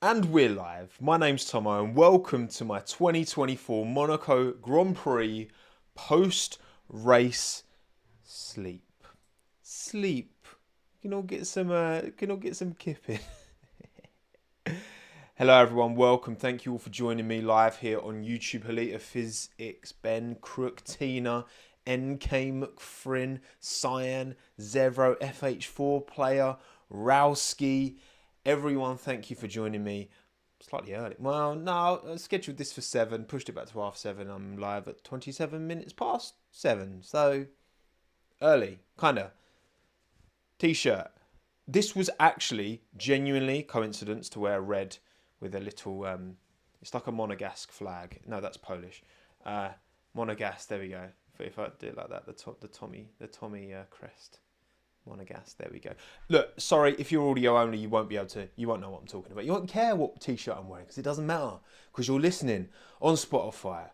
And we're live. My name's Tomo and welcome to my 2024 Monaco Grand Prix post-race sleep. Sleep. You can all get some kipping. Hello everyone, welcome. Thank you all for joining me live here on YouTube. Halita Physics, Ben, Crook, Tina, NK McFrin, Cyan, Zevro, FH4 player, Rowski. Everyone, thank you for joining me. Slightly early. Well, no, I scheduled this for 7, pushed it back to 7:30. I'm live at 27 minutes past 7. So, early, kind of. T-shirt. This was actually genuinely coincidence to wear red with a little, it's like a Monegasque flag. No, that's Polish. Monegasque, there we go. If I do it like that, the Tommy crest. Monegasque, there we go. Look, sorry, if you're audio only, you won't know what I'm talking about. You won't care what t-shirt I'm wearing because it doesn't matter. Because you're listening on Spotify,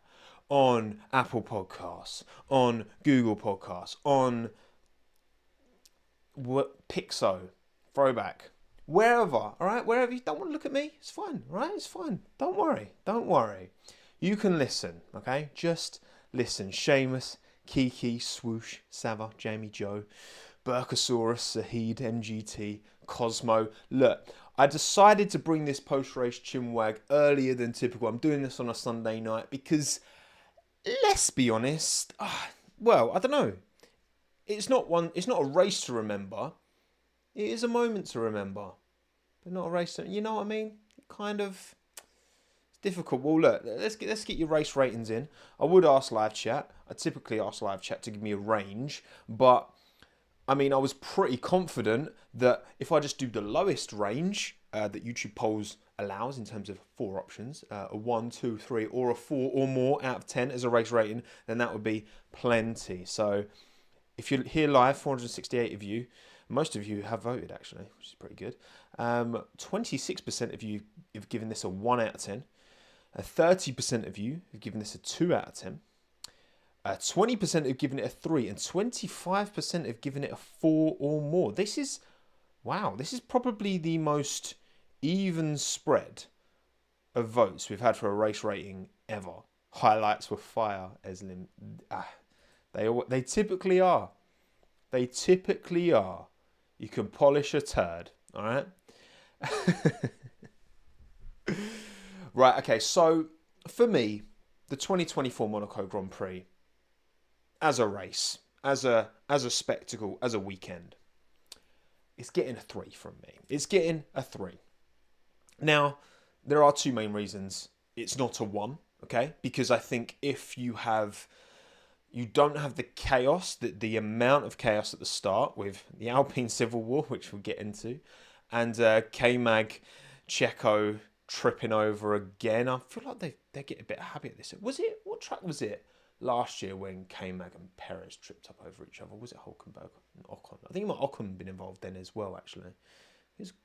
on Apple Podcasts, on Google Podcasts, on Pixo, Throwback, wherever, all right? Wherever you don't want to look at me, it's fine, all right? It's fine. Don't worry. You can listen, okay? Just listen. Seamus, Kiki, Swoosh, Sava, Jamie, Joe, Burkosaurus, Sahid, MGT, Cosmo. Look, I decided to bring this post-race Chinwag earlier than typical. I'm doing this on a Sunday night because, let's be honest, well, I don't know. It's not a race to remember. It is a moment to remember, but not a race to, you know what I mean? It's difficult. Well, look, let's get your race ratings in. I would ask live chat. I typically ask live chat to give me a range, but I mean, I was pretty confident that if I just do the lowest range that YouTube polls allows in terms of 4 options, a 1, 2, 3, or a 4 or more out of 10 as a race rating, then that would be plenty. So if you're here live, 468 of you, most of you have voted actually, which is pretty good. 26% of you have given this a 1 out of 10. 30% of you have given this a 2 out of 10. 20% have given it a 3 and 25% have given it a 4 or more. This is probably the most even spread of votes we've had for a race rating ever. Highlights were fire, Eslim. They typically are. They typically are. You can polish a turd, all right? Right, okay, so for me, the 2024 Monaco Grand Prix, as a race, as a spectacle, as a weekend, it's getting a 3 from me. It's getting a 3. Now, there are 2 main reasons it's not a 1, okay? Because I think if you don't have the chaos, the amount of chaos at the start with the Alpine Civil War, which we'll get into, and K-Mag, Checo tripping over again. I feel like they get a bit happy at this. What track was it last year when K-Mag and Perez tripped up over each other? Was it Hulkenberg and Ocon? I think Ocon been involved then as well, actually.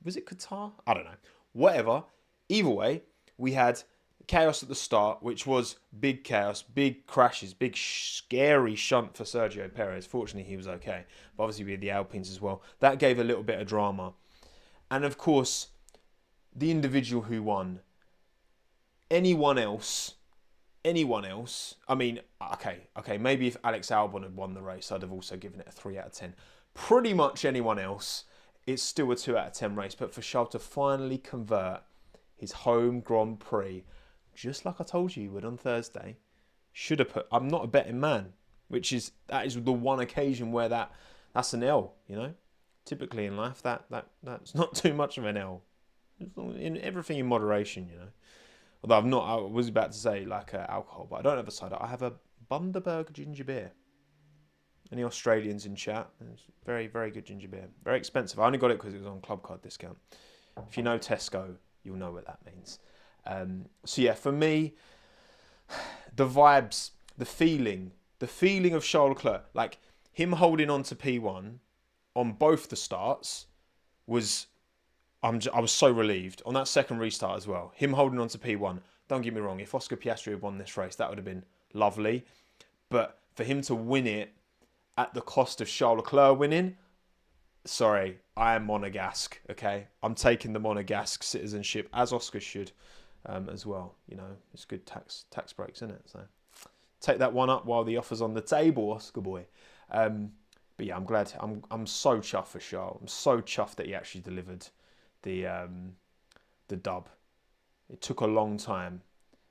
Was it Qatar? I don't know. Whatever. Either way, we had chaos at the start, which was big chaos, big crashes, big scary shunt for Sergio Perez. Fortunately, he was okay. But obviously, we had the Alpines as well. That gave a little bit of drama. And of course, the individual who won. Anyone else, I mean, okay, maybe if Alex Albon had won the race, I'd have also given it a 3 out of 10. Pretty much anyone else, it's still a 2 out of 10 race. But for Charles to finally convert his home Grand Prix, just like I told you he would on Thursday, should have put, I'm not a betting man, that is the one occasion where that's an L, you know? Typically in life, that's not too much of an L. In everything in moderation, you know? Although I was about to say like alcohol, but I don't have a cider. I have a Bundaberg ginger beer. Any Australians in chat? It's very, very good ginger beer. Very expensive. I only got it because it was on club card discount. If you know Tesco, you'll know what that means. So yeah, for me, the vibes, the feeling of Charles Leclerc, like him holding on to P1 on both the starts was, I was so relieved. On that second restart as well, him holding on to P1, don't get me wrong, if Oscar Piastri had won this race, that would have been lovely. But for him to win it at the cost of Charles Leclerc winning, sorry, I am Monegasque, okay? I'm taking the Monegasque citizenship, as Oscar should, as well. You know, it's good tax breaks, isn't it? So take that one up while the offer's on the table, Oscar boy. But yeah, I'm glad. I'm so chuffed for Charles. I'm so chuffed that he actually delivered the dub. It took a long time,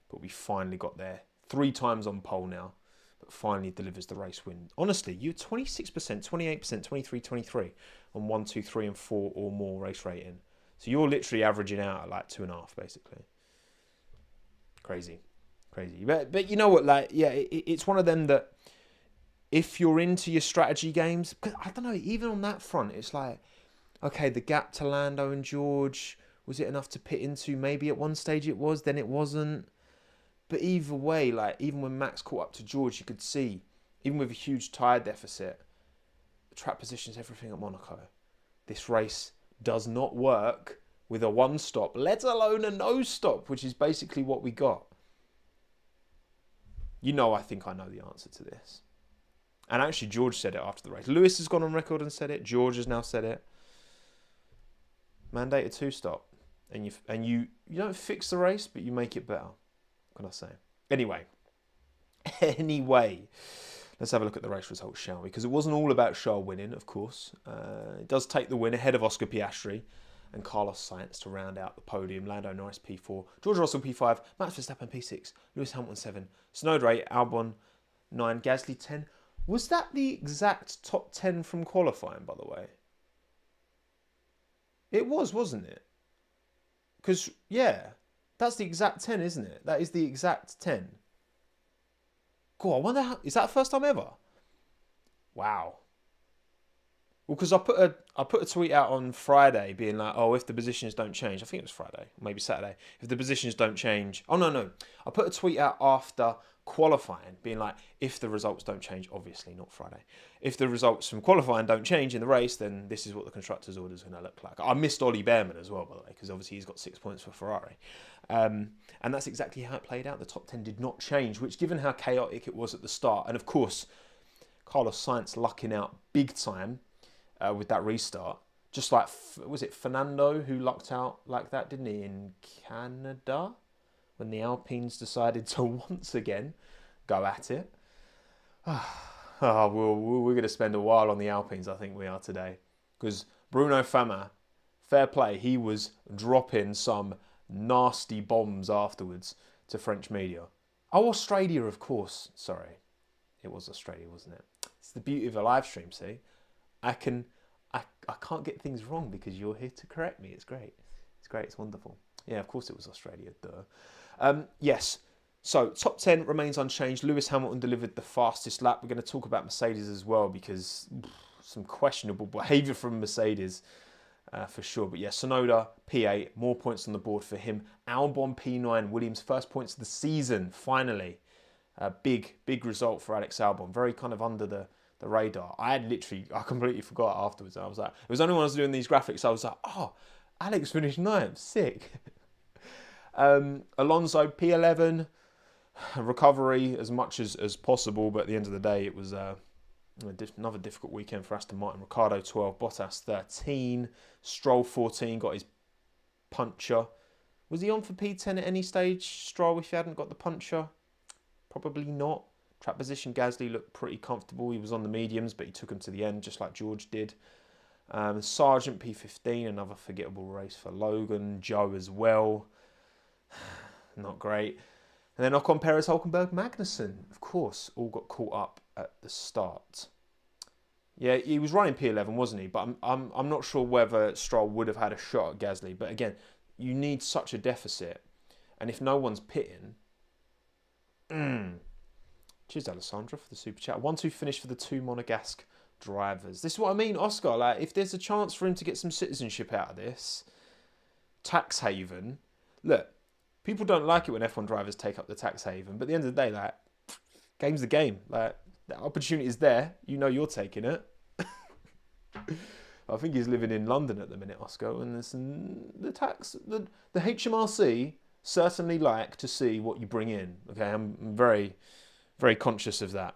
but we finally got there. 3 times on pole now, but finally delivers the race win. Honestly, you're 26%, 28%, 23, 23 on 1, 2, 3, and 4 or more race rating. So you're literally averaging out at like 2.5, basically. Crazy. But you know what? Like, yeah, it's one of them that if you're into your strategy games, because I don't know, even on that front, it's like, okay, the gap to Lando and George, was it enough to pit into? Maybe at one stage it was, then it wasn't. But either way, like, even when Max caught up to George, you could see, even with a huge tyre deficit, track positions, everything at Monaco. This race does not work with a 1-stop, let alone a no-stop, which is basically what we got. You know, I think I know the answer to this. And actually, George said it after the race. Lewis has gone on record and said it. George has now said it. Mandate a 2-stop. And you don't fix the race, but you make it better. What can I say? Anyway, let's have a look at the race results, shall we? Because it wasn't all about Charles winning, of course. It does take the win ahead of Oscar Piastri and Carlos Sainz to round out the podium. Lando Norris P4, George Russell P5, Max Verstappen P6, Lewis Hamilton 7, Tsunoda 8, Albon 9, Gasly 10. Was that the exact top 10 from qualifying, by the way? It was, wasn't it? Because, yeah, that's the exact 10, isn't it? That is the exact 10. Cool, I wonder how... Is that the first time ever? Wow. Well, because I put a tweet out on Friday being like, oh, if the positions don't change... I think it was Friday, maybe Saturday. If the positions don't change... Oh, no. I put a tweet out after qualifying being like, if the results don't change, obviously not Friday. If the results from qualifying don't change in the race, then this is what the constructors' order is going to look like. I missed Ollie Behrman as well, by the way, because obviously he's got 6 points for Ferrari. And that's exactly how it played out. The top 10 did not change, which, given how chaotic it was at the start, and of course, Carlos Sainz lucking out big time with that restart. Just like, was it Fernando who lucked out like that, didn't he, in Canada? When the Alpines decided to once again go at it. We're going to spend a while on the Alpines, I think we are today. Because Bruno Fama, fair play, he was dropping some nasty bombs afterwards to French media. Oh, Australia, of course. Sorry. It was Australia, wasn't it? It's the beauty of a live stream, see? I can't get things wrong because you're here to correct me. It's great. It's wonderful. Yeah, of course it was Australia, duh. Yes, so top 10 remains unchanged. Lewis Hamilton delivered the fastest lap. We're going to talk about Mercedes as well because some questionable behaviour from Mercedes for sure. But yeah, Tsunoda, P8, more points on the board for him. Albon, P9, Williams' first points of the season, finally. Big result for Alex Albon. Very kind of under the radar. I completely forgot afterwards. I was like, it was only when I was doing these graphics, I was like, oh, Alex finished 9th, sick. Alonso, P11, recovery as much as possible, but at the end of the day, it was another difficult weekend for Aston Martin. Ricciardo 12, Bottas 13, Stroll 14, got his puncher. Was he on for P10 at any stage, Stroll, if he hadn't got the puncher? Probably not. Track position, Gasly looked pretty comfortable. He was on the mediums, but he took him to the end, just like George did. Sargent P15, another forgettable race for Logan. Joe as well. Not great. And then Ocon, Perez, Hulkenberg, Magnussen, of course, all got caught up at the start. Yeah, he was running P11, wasn't he? But I'm not sure whether Stroll would have had a shot at Gasly. But again, you need such a deficit. And if no one's pitting... Cheers, Alessandra, for the super chat. 1-2 finish for the 2 Monegasque drivers. This is what I mean, Oscar. Like, if there's a chance for him to get some citizenship out of this, tax haven. Look, people don't like it when F1 drivers take up the tax haven, but at the end of the day, like, game's the game. Like, the opportunity is there. You know you're taking it. I think he's living in London at the minute, Oscar, and there's the HMRC certainly like to see what you bring in. Okay, I'm very, very conscious of that.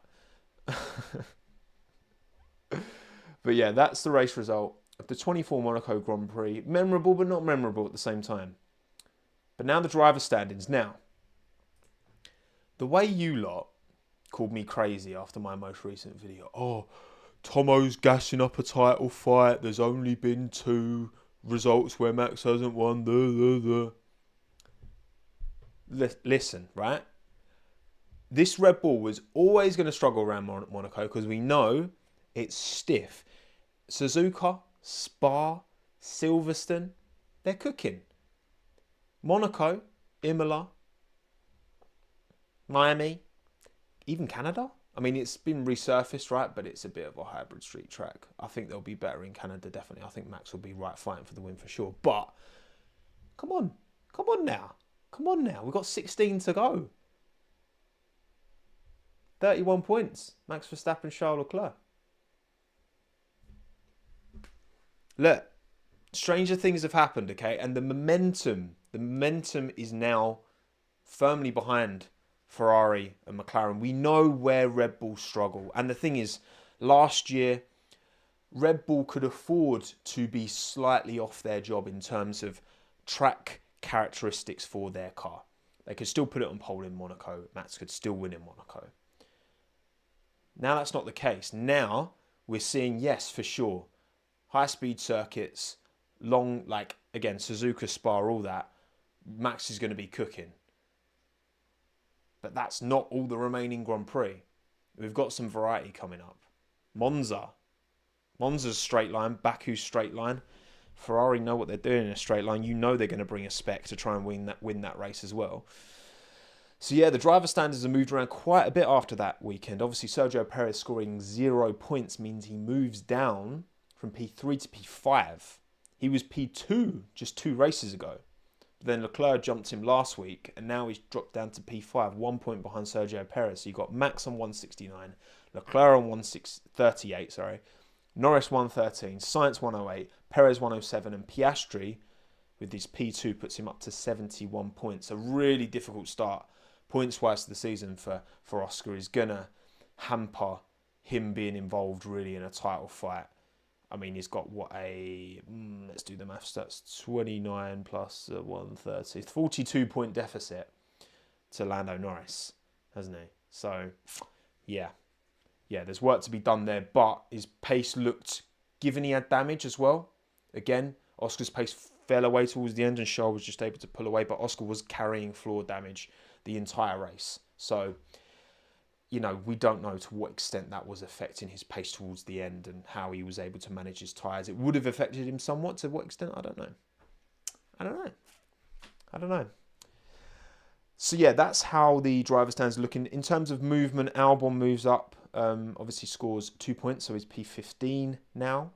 But yeah, that's the race result. of the 24 Monaco Grand Prix. Memorable, but not memorable at the same time. But now the driver standings. Now, the way you lot called me crazy after my most recent video. Oh, Tommo's gassing up a title fight. There's only been 2 results where Max hasn't won. Listen, right? This Red Bull was always going to struggle around Monaco because we know it's stiff. Suzuka, Spa, Silverstone, they're cooking. Monaco, Imola, Miami, even Canada. I mean, it's been resurfaced, right? But it's a bit of a hybrid street track. I think they'll be better in Canada, definitely. I think Max will be right fighting for the win for sure. But, come on now. We've got 16 to go. 31 points. Max Verstappen, Charles Leclerc. Look, stranger things have happened, okay? And the momentum is now firmly behind Ferrari and McLaren. We know where Red Bull struggle. And the thing is, last year, Red Bull could afford to be slightly off their job in terms of track characteristics for their car. They could still put it on pole in Monaco. Max could still win in Monaco. Now that's not the case. Now we're seeing, yes, for sure, high-speed circuits, long, like, again, Suzuka, Spa, all that, Max is going to be cooking. But that's not all the remaining Grand Prix. We've got some variety coming up. Monza's straight line, Baku's straight line. Ferrari know what they're doing in a straight line. You know they're going to bring a spec to try and win that race as well. So yeah, the driver standards have moved around quite a bit after that weekend. Obviously, Sergio Perez scoring 0 points means he moves down from P3 to P5. He was P2 just 2 races ago. But then Leclerc jumped him last week, and now he's dropped down to P5, 1 point behind Sergio Perez. So you've got Max on 169, Leclerc on 138, Norris 113, Sainz 108, Perez 107, and Piastri with his P2 puts him up to 71 points. A really difficult start points-wise to the season for Oscar is going to hamper him being involved really in a title fight. I mean, he's got let's do the maths, that's 29 plus 130, 42-point deficit to Lando Norris, hasn't he? So, yeah, there's work to be done there, but his pace looked, given he had damage as well. Again, Oscar's pace fell away towards the end and Charles was just able to pull away, but Oscar was carrying floor damage the entire race. So, you know, we don't know to what extent that was affecting his pace towards the end and how he was able to manage his tyres. It would have affected him somewhat. To what extent, I don't know. So yeah, that's how the driver stands looking. In terms of movement, Albon moves up. Obviously scores 2 points, so he's P15 now.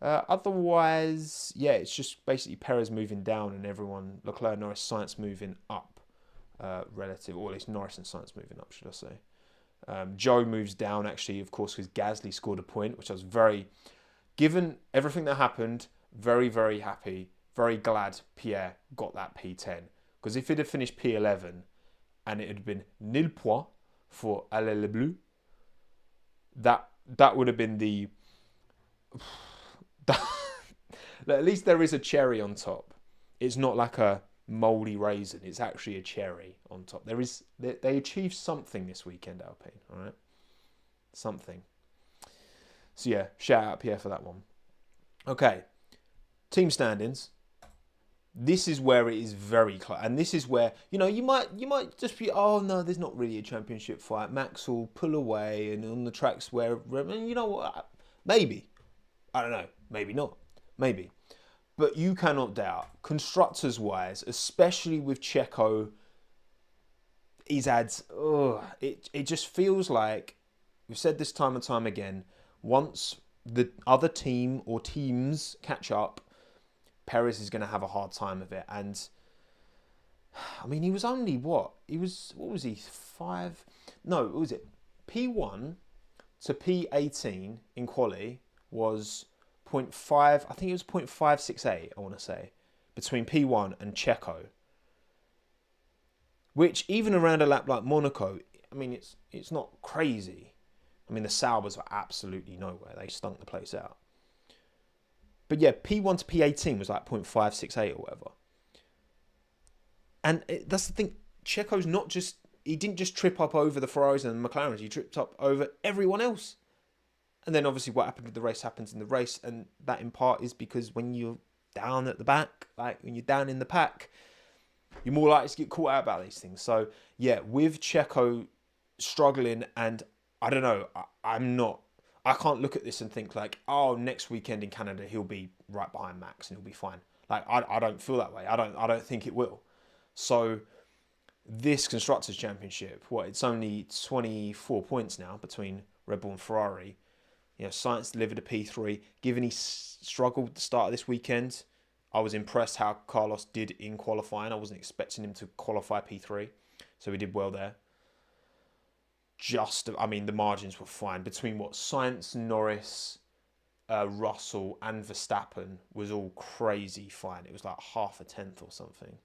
Otherwise, yeah, it's just basically Perez moving down and everyone, Leclerc, Norris, Sainz moving up relative, or at least Norris and Sainz moving up, should I say. Joe moves down, actually, of course, because Gasly scored a point, which I was given everything that happened, very, very happy, very glad Pierre got that P10. Because if it had finished P11 and it had been nil point for Allez les Bleus, that would have been the... At least there is a cherry on top. It's not like a mouldy raisin. It's actually a cherry on top. They achieved something this weekend, Alpine. All right, something. So yeah, shout out Pierre for that one. Okay, team standings. This is where it is very close, and this is where you might just be, oh no, there's not really a championship fight. Max will pull away, and on the tracks where you know what, maybe. I don't know. Maybe not. Maybe. But you cannot doubt, constructors-wise, especially with Checo, he's had... it just feels like, we've said this time and time again, once the other team or teams catch up, Perez is going to have a hard time of it. And, I mean, he was only, what was he, 5... No, what was it? P1 to P18 in quali was 0.5, I think it was 0.568, I want to say, between P1 and Checo. Which, even around a lap like Monaco, I mean, it's not crazy. I mean, the Saubers were absolutely nowhere. They stunk the place out. But yeah, P1 to P18 was like 0.568 or whatever. And that's the thing. Checo's not just... He didn't just trip up over the Ferraris and the McLarens. He tripped up over everyone else. And then obviously what happened with the race happens in the race. And that in part is because when you're down at the back, like when you're down in the pack, you're more likely to get caught out about these things. So yeah, with Checo struggling, and I don't know, I can't look at this and think like, oh, next weekend in Canada, he'll be right behind Max and he'll be fine. Like, I don't feel that way. I don't think it will. So this Constructors' Championship, it's only 24 points now between Red Bull and Ferrari. You know, Sainz delivered a P3. Given he struggled at the start of this weekend, I was impressed how Carlos did in qualifying. I wasn't expecting him to qualify P3, so he did well there. The margins were fine. Between Sainz, Norris, Russell and Verstappen was all crazy fine. It was like half a tenth or something.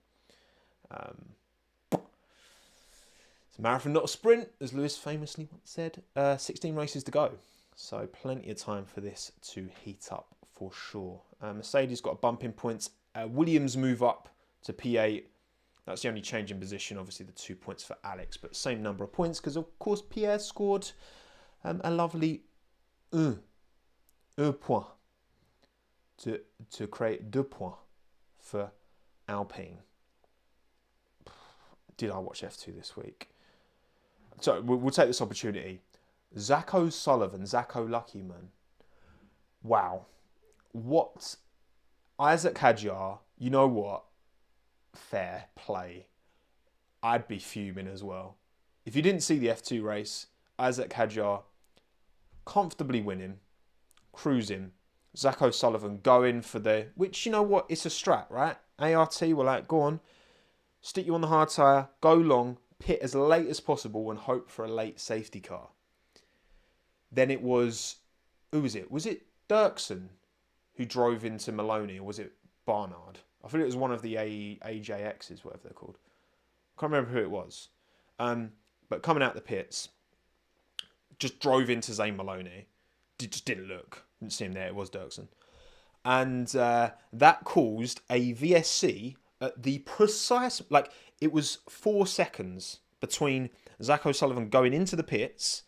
It's a marathon, not a sprint, as Lewis famously once said. 16 races to go. So plenty of time for this to heat up for sure. Mercedes got a bump in points. Williams move up to P8. That's the only change in position. Obviously, the 2 points for Alex, but same number of points because, of course, Pierre scored a lovely un point to create 2 points for Alpine. Did I watch F2 this week? So we'll take this opportunity. Zach O'Sullivan, Zach O'Luckyman. Wow. What? Isaac Hadjar, you know what? Fair play. I'd be fuming as well. If you didn't see the F2 race, Isaac Hadjar comfortably winning, cruising. Zach O'Sullivan going for which, you know what? It's a strat, right? ART were like, go on, stick you on the hard tyre, go long, pit as late as possible and hope for a late safety car. Then it was, who was it? Was it Dirksen who drove into Maloney, or was it Barnard? I think it was one of the AJXs, whatever they're called. I can't remember who it was. But coming out the pits, just drove into Zane Maloney. Just didn't look. Didn't see him there. It was Dirksen. And that caused a VSC at the precise... it was 4 seconds between Zach O'Sullivan going into the pits,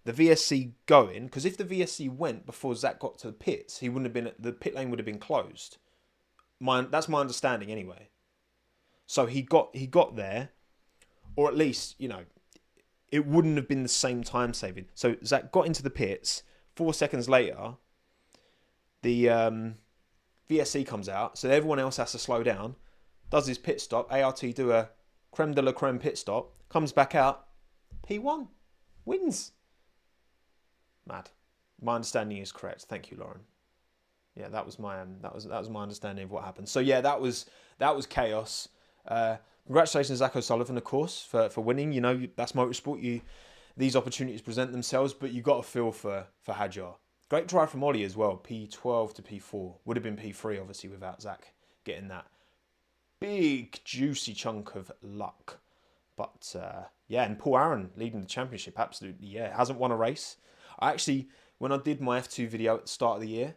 the VSC going, because if the VSC went before Zach got to the pits, the pit lane would have been closed. That's my understanding anyway. So he got there, or at least, it wouldn't have been the same time saving. So Zach got into the pits, 4 seconds later, the VSC comes out, so everyone else has to slow down, does his pit stop, ART do a creme de la creme pit stop, comes back out, P1, wins. Mad. My understanding is correct. Thank you, Lauren. Yeah, that was my understanding of what happened. So yeah, that was chaos. Congratulations, Zach O'Sullivan, of course, for winning. That's motorsport. These opportunities present themselves, but you got a feel for Hadjar. Great drive from Ollie as well. P12 to P4 would have been P3 obviously without Zach getting that big juicy chunk of luck. But and Paul Aaron leading the championship, absolutely. Yeah, hasn't won a race. When I did my F2 video at the start of the year,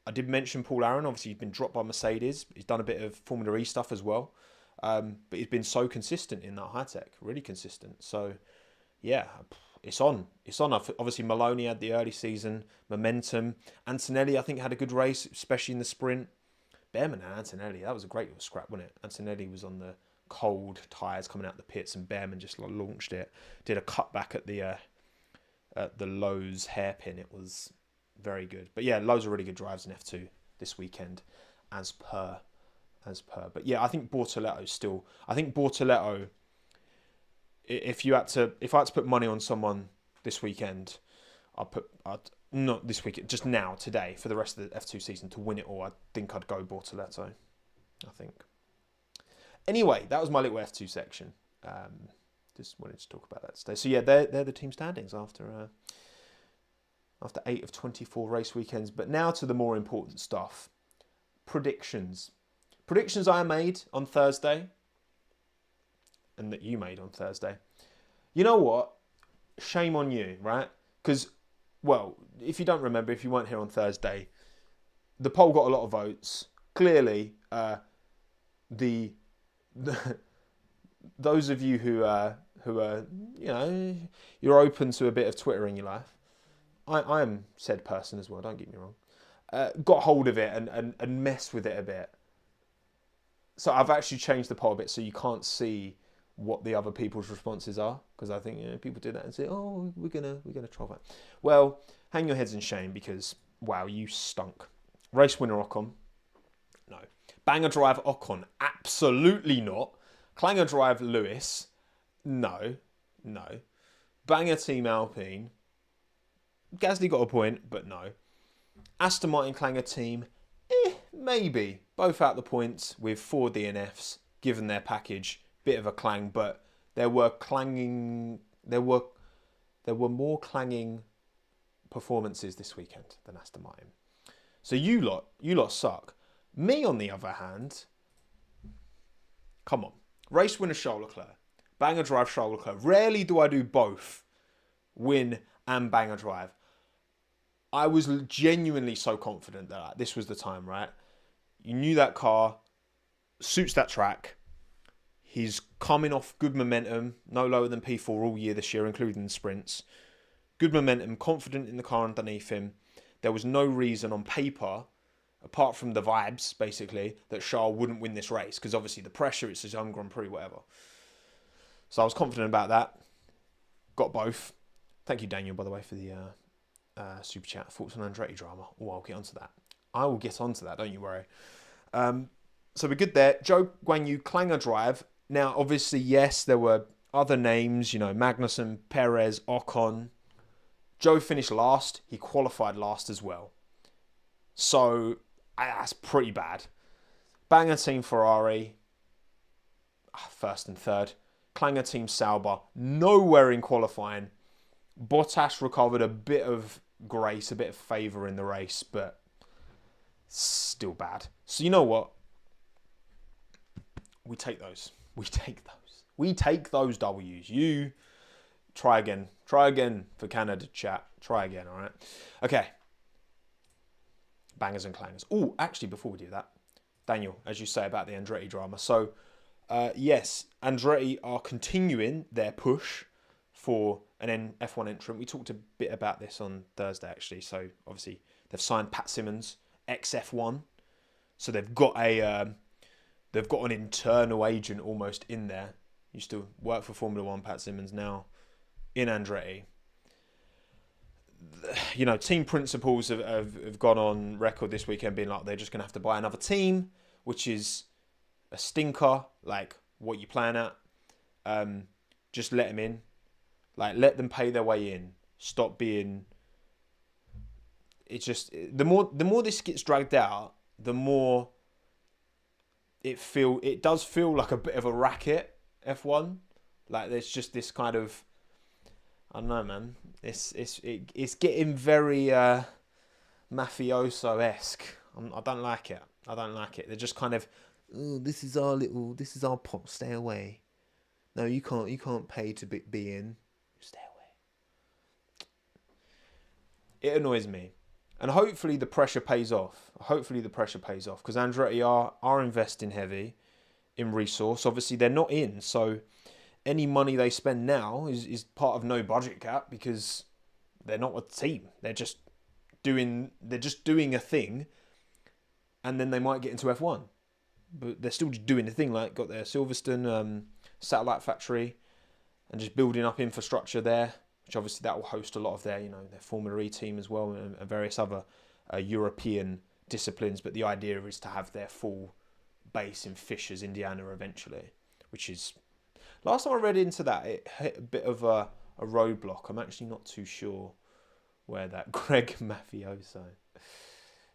I did mention Paul Aaron. Obviously, he's been dropped by Mercedes. He's done a bit of Formula E stuff as well. But he's been so consistent in that high tech, really consistent. So, yeah, it's on. It's on. Obviously, Maloney had the early season momentum. Antonelli, I think, had a good race, especially in the sprint. Behrman and Antonelli, that was a great little scrap, wasn't it? Antonelli was on the cold tyres coming out the pits, and Behrman just launched it. Did a cutback at the Lowe's hairpin. It was very good. But yeah, loads of really good drives in F2 this weekend, as per. But yeah, I think Bortoletto still. I think Bortoletto. If I had to put money on someone this weekend, not this weekend, just now, today, for the rest of the F2 season to win it all. I think I'd go Bortoletto. I think. Anyway, that was my little F2 section. Just wanted to talk about that today. So yeah, they're the team standings after 8 of 24 race weekends. But now to the more important stuff. Predictions. Predictions I made on Thursday, and that you made on Thursday. You know what? Shame on you, right? Because, well, if you don't remember, if you weren't here on Thursday, the poll got a lot of votes. Clearly, the those of you who are you're open to a bit of Twitter in your life. I am said person as well. Don't get me wrong. Got hold of it and messed with it a bit. So I've actually changed the poll a bit so you can't see what the other people's responses are, because I think people do that and say, "Oh, we're gonna troll that." Well, hang your heads in shame, because wow, you stunk. Race winner Ocon, no. Banger drive Ocon, absolutely not. Clanger drive Lewis, no. Banger team Alpine, Gasly got a point, but no. Aston Martin Clanger team, maybe. Both out the points with 4 DNFs, given their package. Bit of a clang, but there were more clanging performances this weekend than Aston Martin. So you lot suck. Me, on the other hand, come on. Race winner Charles Leclerc. Banger drive Charles Leclerc. Rarely do I do both win and banger drive. I was genuinely so confident that this was the time, right? You knew that car suits that track. He's coming off good momentum, no lower than P4 all year this year, including the sprints. Good momentum, confident in the car underneath him. There was no reason on paper, apart from the vibes, basically, that Charles wouldn't win this race, because obviously the pressure, it's his own Grand Prix, whatever. So I was confident about that. Got both. Thank you, Daniel, by the way, for the super chat. Thoughts on Andretti drama. Oh, I'll get onto that. I will get onto that, don't you worry. So we're good there. Zhou Guanyu, Clanger drive. Now, obviously, yes, there were other names, Magnussen, Perez, Ocon. Zhou finished last. He qualified last as well. So that's pretty bad. Banger team Ferrari, first and third. Clanger team Sauber, nowhere in qualifying. Bottas recovered a bit of grace, a bit of favour in the race, but still bad. So you know what? We take those. We take those W's. You try again. Try again for Canada chat. Try again, all right? Okay. Bangers and clangers. Oh, actually, before we do that, Daniel, as you say about the Andretti drama. So, yes, Andretti are continuing their push for an F1 entrant. We talked a bit about this on Thursday, actually. So, obviously, they've signed Pat Simmons, ex-F1. So, they've got an internal agent almost in there. Used to work for Formula One, Pat Simmons, now in Andretti. Team principals have gone on record this weekend being like, they're just going to have to buy another team, which is a stinker, like what you plan at. Just let them in. Like, let them pay their way in. Stop being... It's just... The more this gets dragged out, the more it does feel like a bit of a racket, F1. Like, there's just this kind of... I don't know, man. It's getting very mafioso-esque. I don't like it. They're just kind of, oh, this is our pot. Stay away. No, you can't pay to be in. Stay away. It annoys me, and hopefully the pressure pays off. Because Andretti are investing heavy in resource. Obviously, they're not in, so any money they spend now is part of no budget cap, because they're not a team. They're just doing a thing, and then they might get into F1. But they're still just doing a thing, like got their Silverstone satellite factory and just building up infrastructure there, which obviously that will host a lot of their Formula E team as well, and various other European disciplines. But the idea is to have their full base in Fishers, Indiana eventually, which is... Last time I read into that, it hit a bit of a roadblock. I'm actually not too sure where that... Greg Mafioso.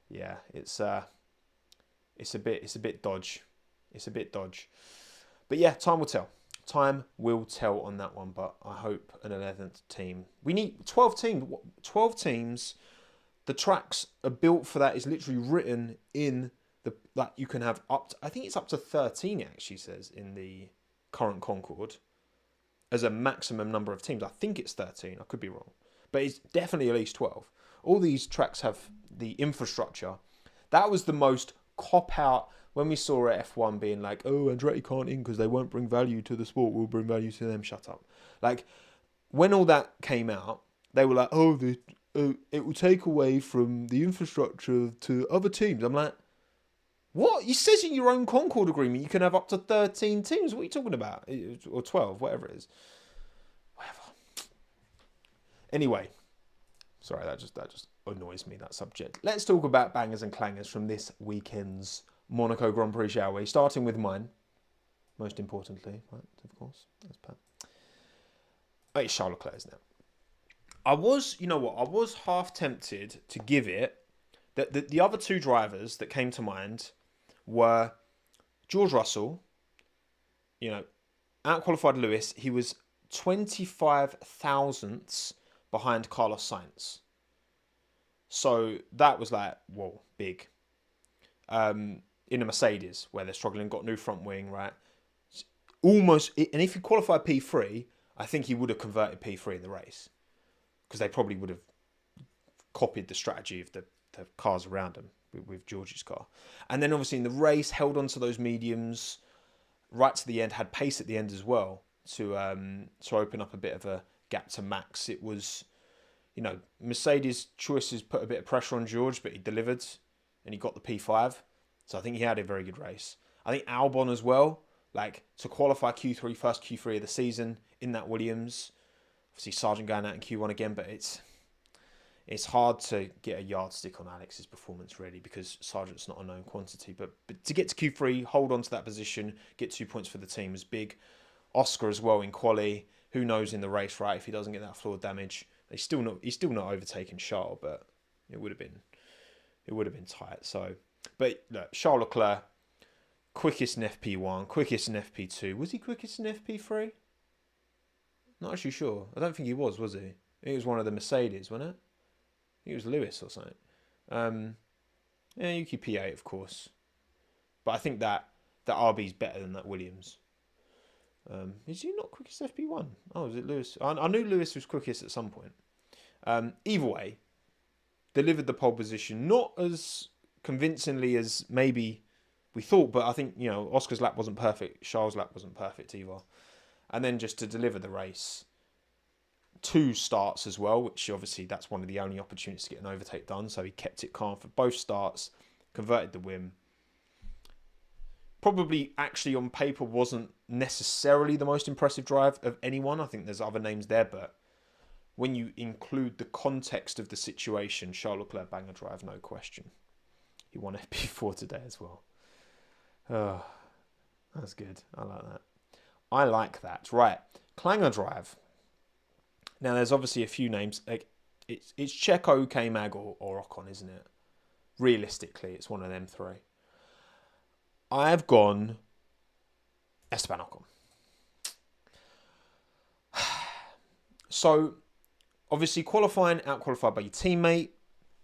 Yeah, it's a bit dodge. But yeah, time will tell. Time will tell on that one, but I hope an 11th team. We need 12 teams. 12 teams. The tracks are built for that. It's literally written in the... Like, you can have up to... I think it's up to 13, it actually says, in the current Concord, as a maximum number of teams. I think it's 13. I could be wrong. But it's definitely at least 12. All these tracks have the infrastructure That was the most cop-out when we saw at F1 being like, oh, Andretti can't in because they won't bring value to the sport. We'll bring value to them. Shut up. Like, when all that came out, they were like, oh, it will take away from the infrastructure to other teams. I'm like, what? It says in your own Concord agreement you can have up to 13 teams. What are you talking about? Or 12, whatever it is. Whatever. Anyway, sorry, that just annoys me, that subject. Let's talk about bangers and clangers from this weekend's Monaco Grand Prix, shall we? Starting with mine, most importantly, right, of course. That's Pat. Oh, it's Charles Leclerc's now. I was half tempted to give it that the other two drivers that came to mind were George Russell, outqualified Lewis. He was 25 thousandths behind Carlos Sainz. So that was like, whoa, big. In a Mercedes, where they're struggling, got new front wing, right? Almost, and if he qualified P3, I think he would have converted P3 in the race. Because they probably would have copied the strategy of the cars around him with George's car. And then obviously in the race, held on to those mediums right to the end, had pace at the end as well to open up a bit of a gap to Max. It was, Mercedes' choices put a bit of pressure on George, but he delivered and he got the P5. So I think he had a very good race. I think Albon as well, like to qualify Q3, first Q3 of the season in that Williams. Obviously, Sargent going out in Q1 again, but it's hard to get a yardstick on Alex's performance, really, because Sargent's not a known quantity. But to get to Q3, hold on to that position, get 2 points for the team was big. Oscar as well in quali. Who knows in the race, right? If he doesn't get that floor damage, he's still not overtaking Charles, but it would have been tight. So, but look, Charles Leclerc, quickest in FP1, quickest in FP2. Was he quickest in FP3? Not actually sure. I don't think he was he? He was one of the Mercedes, wasn't it? He was Lewis or something. Yuki P8, of course. But I think that RB's better than that Williams. Is he not quickest FP1? Oh, is it Lewis? I knew Lewis was quickest at some point. Either way, delivered the pole position. Not as convincingly as maybe we thought, but I think, Oscar's lap wasn't perfect. Charles' lap wasn't perfect either. And then just to deliver the race, 2 starts as well, which obviously that's one of the only opportunities to get an overtake done. So he kept it calm for both starts, converted the win. Probably actually on paper wasn't necessarily the most impressive drive of anyone. I think there's other names there, but when you include the context of the situation, Charles Leclerc banger drive, no question. He won FP4 today as well. Oh, that's good. I like that. Right. Clanger drive. Now, there's obviously a few names. Like it's Checo, K-Mag, or Ocon, isn't it? Realistically, it's one of them 3. I've gone Esteban Ocon. So, obviously, out-qualified by your teammate,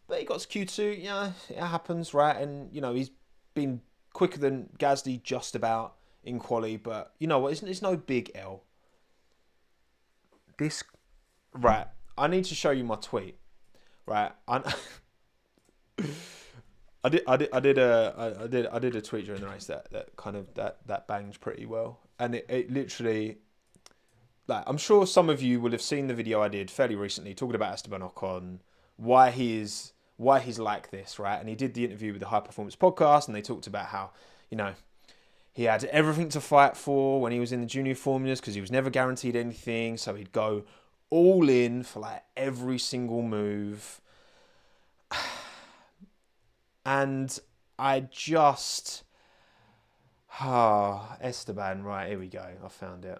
but he got to Q2. Yeah, it happens, right? And, he's been quicker than Gasly just about in quali, but you know what? It's no big L. Right. I need to show you my tweet. Right. I did a tweet during the race that banged pretty well, and it literally, like, I'm sure some of you will have seen the video I did fairly recently talking about Esteban Ocon, why he's like this, right? And he did the interview with the High Performance Podcast, and they talked about how, he had everything to fight for when he was in the junior formulas because he was never guaranteed anything. So he'd go all in for like every single move. And I just... Esteban, right, here we go. I found it.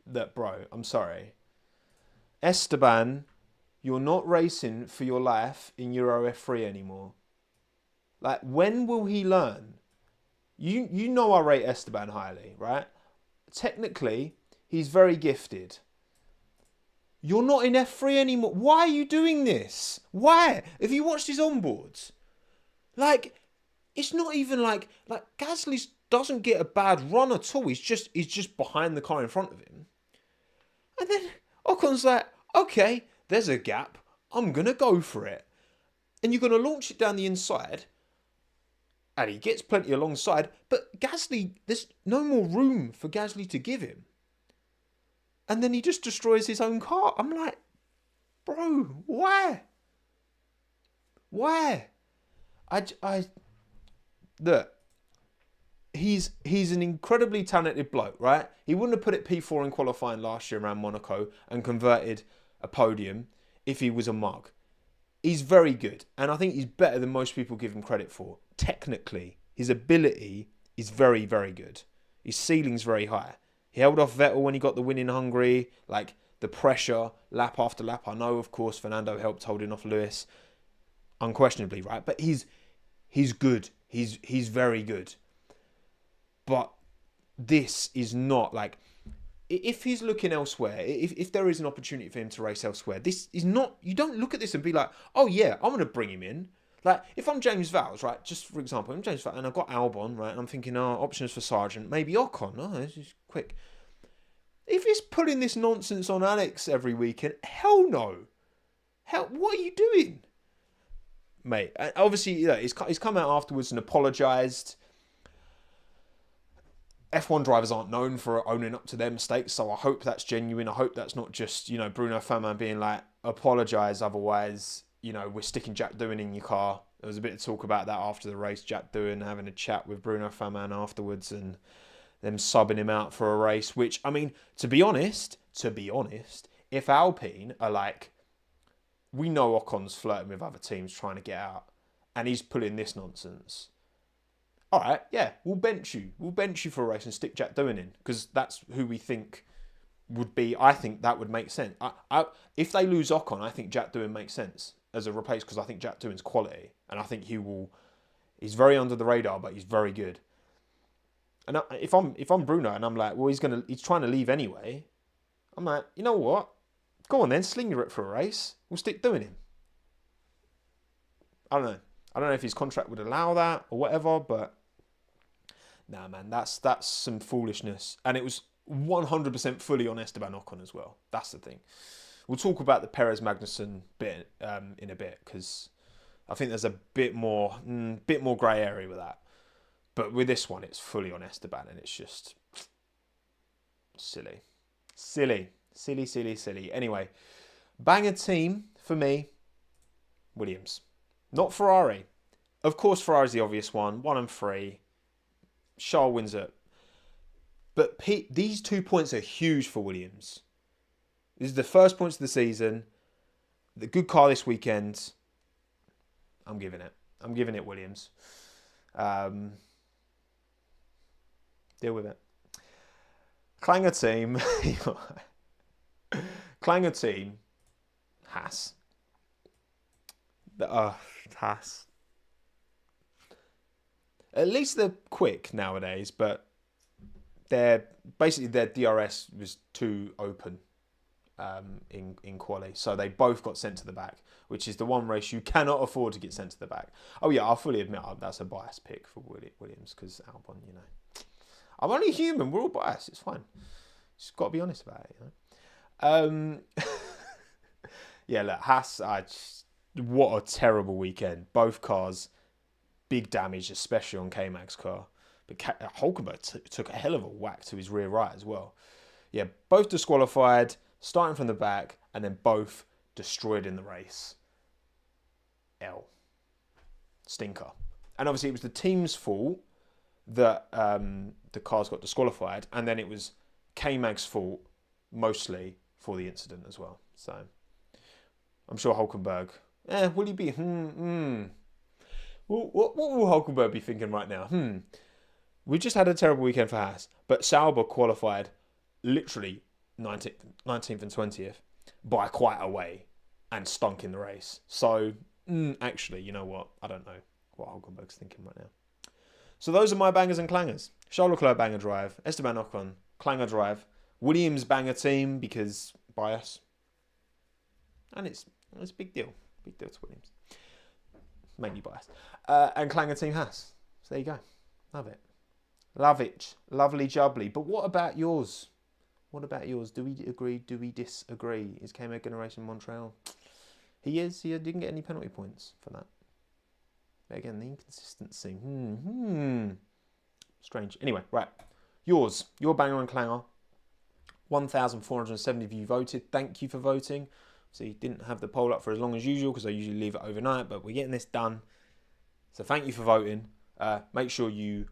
Look, bro, I'm sorry. Esteban, you're not racing for your life in Euro F3 anymore. Like, when will he learn? You know I rate Esteban highly, right? Technically, he's very gifted. You're not in F3 anymore. Why are you doing this? Why? Have you watched his onboards? Like, it's not even like Gasly doesn't get a bad run at all. He's just behind the car in front of him. And then Ocon's like, okay, there's a gap. I'm going to go for it. and you're going to launch it down the inside, and he gets plenty alongside, but Gasly, there's no more room for Gasly to give him. And then he just destroys his own car. I'm like, bro, why? Why? Look, he's an incredibly talented bloke, right? He wouldn't have put it P4 in qualifying last year around Monaco and converted a podium if he was a mug. He's very good, and I think he's better than most people give him credit for. Technically, his ability is very, very good. His ceiling's very high. He held off Vettel when he got the win in Hungary. Like, the pressure, lap after lap. I know, of course, Fernando helped holding off Lewis. Unquestionably, right? But he's good. He's very good. But this is not like... If he's looking elsewhere, if there is an opportunity for him to race elsewhere, this is not... You don't look at this and be like, oh yeah, I'm going to bring him in. Like, if I'm James Vowles, right, just for example, I'm James Vowles and I've got Albon, right, and I'm thinking, options for Sargent, maybe Ocon. Oh, this is quick. If he's pulling this nonsense on Alex every weekend, hell no. Hell, what are you doing? Mate, obviously, yeah, he's come out afterwards and apologised. F1 drivers aren't known for owning up to their mistakes, so I hope that's genuine. I hope that's not just, Bruno Fama being like, apologise, otherwise, we're sticking Jack Doohan in your car. There was a bit of talk about that after the race, Jack Doohan having a chat with Bruno Fama afterwards and them subbing him out for a race, which, I mean, to be honest, if Alpine are like, we know Ocon's flirting with other teams trying to get out, and he's pulling this nonsense. All right, yeah, we'll bench you. We'll bench you for a race and stick Jack Doohan in, because that's who we think would be... I think that would make sense. If they lose Ocon, I think Jack Doohan makes sense as a replace, because I think Jack Doohan's quality, and I think he's very under the radar, but he's very good. And if I'm Bruno and I'm like, well, he's trying to leave anyway, I'm like, you know what? Go on then, sling your it for a race. We'll stick Doohan in. I don't know. I don't know if his contract would allow that or whatever, but nah, man, that's some foolishness. And it was 100% fully on Esteban Ocon as well. That's the thing. We'll talk about the Perez Magnussen bit in a bit, because I think there's a bit more grey area with that. But with this one, it's fully on Esteban, and it's just silly. Anyway, banger team for me, Williams. Not Ferrari. Of course, Ferrari's the obvious one. 1 and 3. Charles wins it. But these 2 points are huge for Williams. This is the first points of the season. The good car this weekend. I'm giving it Williams. Deal with it. Clanger team. Clanger team. Haas. Haas. At least they're quick nowadays, but their DRS was too open in quali, so they both got sent to the back, which is the one race you cannot afford to get sent to the back. Oh yeah, I'll fully admit that's a biased pick for Williams, because Albon, I'm only human. We're all biased. It's fine. Just got to be honest about it, Yeah, look, Haas. What a terrible weekend. Both cars, big damage, especially on K-Mag's car. But Hulkenberg took a hell of a whack to his rear right as well. Yeah, both disqualified, starting from the back, and then both destroyed in the race. Stinker. And obviously it was the team's fault that the cars got disqualified, and then it was K-Mag's fault mostly for the incident as well. So I'm sure Hulkenberg... will he be... What will Hulkenberg be thinking right now? We just had a terrible weekend for Haas, but Sauber qualified literally 19th and 20th by quite a way and stunk in the race. So, actually, you know what? I don't know what Hulkenberg's thinking right now. So those are my bangers and clangers. Charles Leclerc banger drive, Esteban Ocon clanger drive, Williams banger team because bias, and it's a big deal. Big deal to Williams. Mainly biased. And clanger team Haas. So there you go. Love it. Love it. Lovely jubbly. But what about yours? What about yours? Do we agree? Do we disagree? Is K-Mag going to race in Montreal? He is. He didn't get any penalty points for that. But again, the inconsistency. Strange. Anyway, right. Your banger and clanger. 1,470 of you voted. Thank you for voting. See, didn't have the poll up for as long as usual because I usually leave it overnight, but we're getting this done. So thank you for voting. Make sure you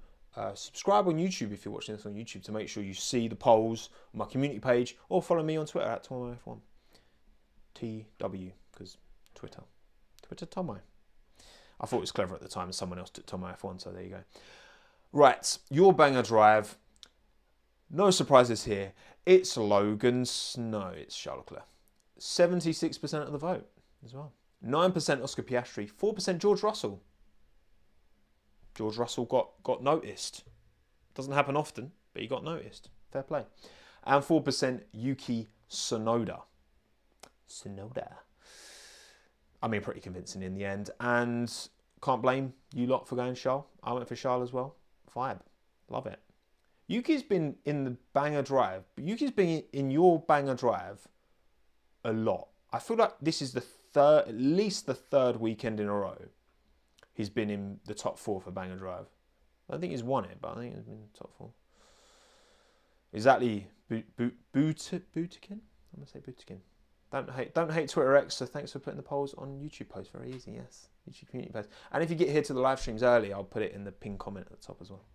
subscribe on YouTube if you're watching this on YouTube to make sure you see the polls on my community page, or follow me on Twitter at TOMMO'S. TW, because Twitter Tommo. I thought it was clever at the time, and someone else took Tommo F1, so there you go. Right, your banger drive. No surprises here. It's Logan Snow. It's Charles Leclerc. 76% of the vote as well. 9% Oscar Piastri. 4% George Russell. George Russell got noticed. Doesn't happen often, but he got noticed. Fair play. And 4% Yuki Tsunoda. I mean, pretty convincing in the end. And can't blame you lot for going Charles. I went for Charles as well. Vibe. Love it. Yuki's been in the banger drive. But Yuki's been in your banger drive a lot. I feel like this is at least the third weekend in a row he's been in the top 4 for banger drive. I don't think he's won it, but I think he's been in the top 4. Exactly. Bootikin? I'm going to say Bootikin. Don't hate Twitter X, so thanks for putting the polls on YouTube posts. Very easy, yes. YouTube community posts. And if you get here to the live streams early, I'll put it in the pinned comment at the top as well.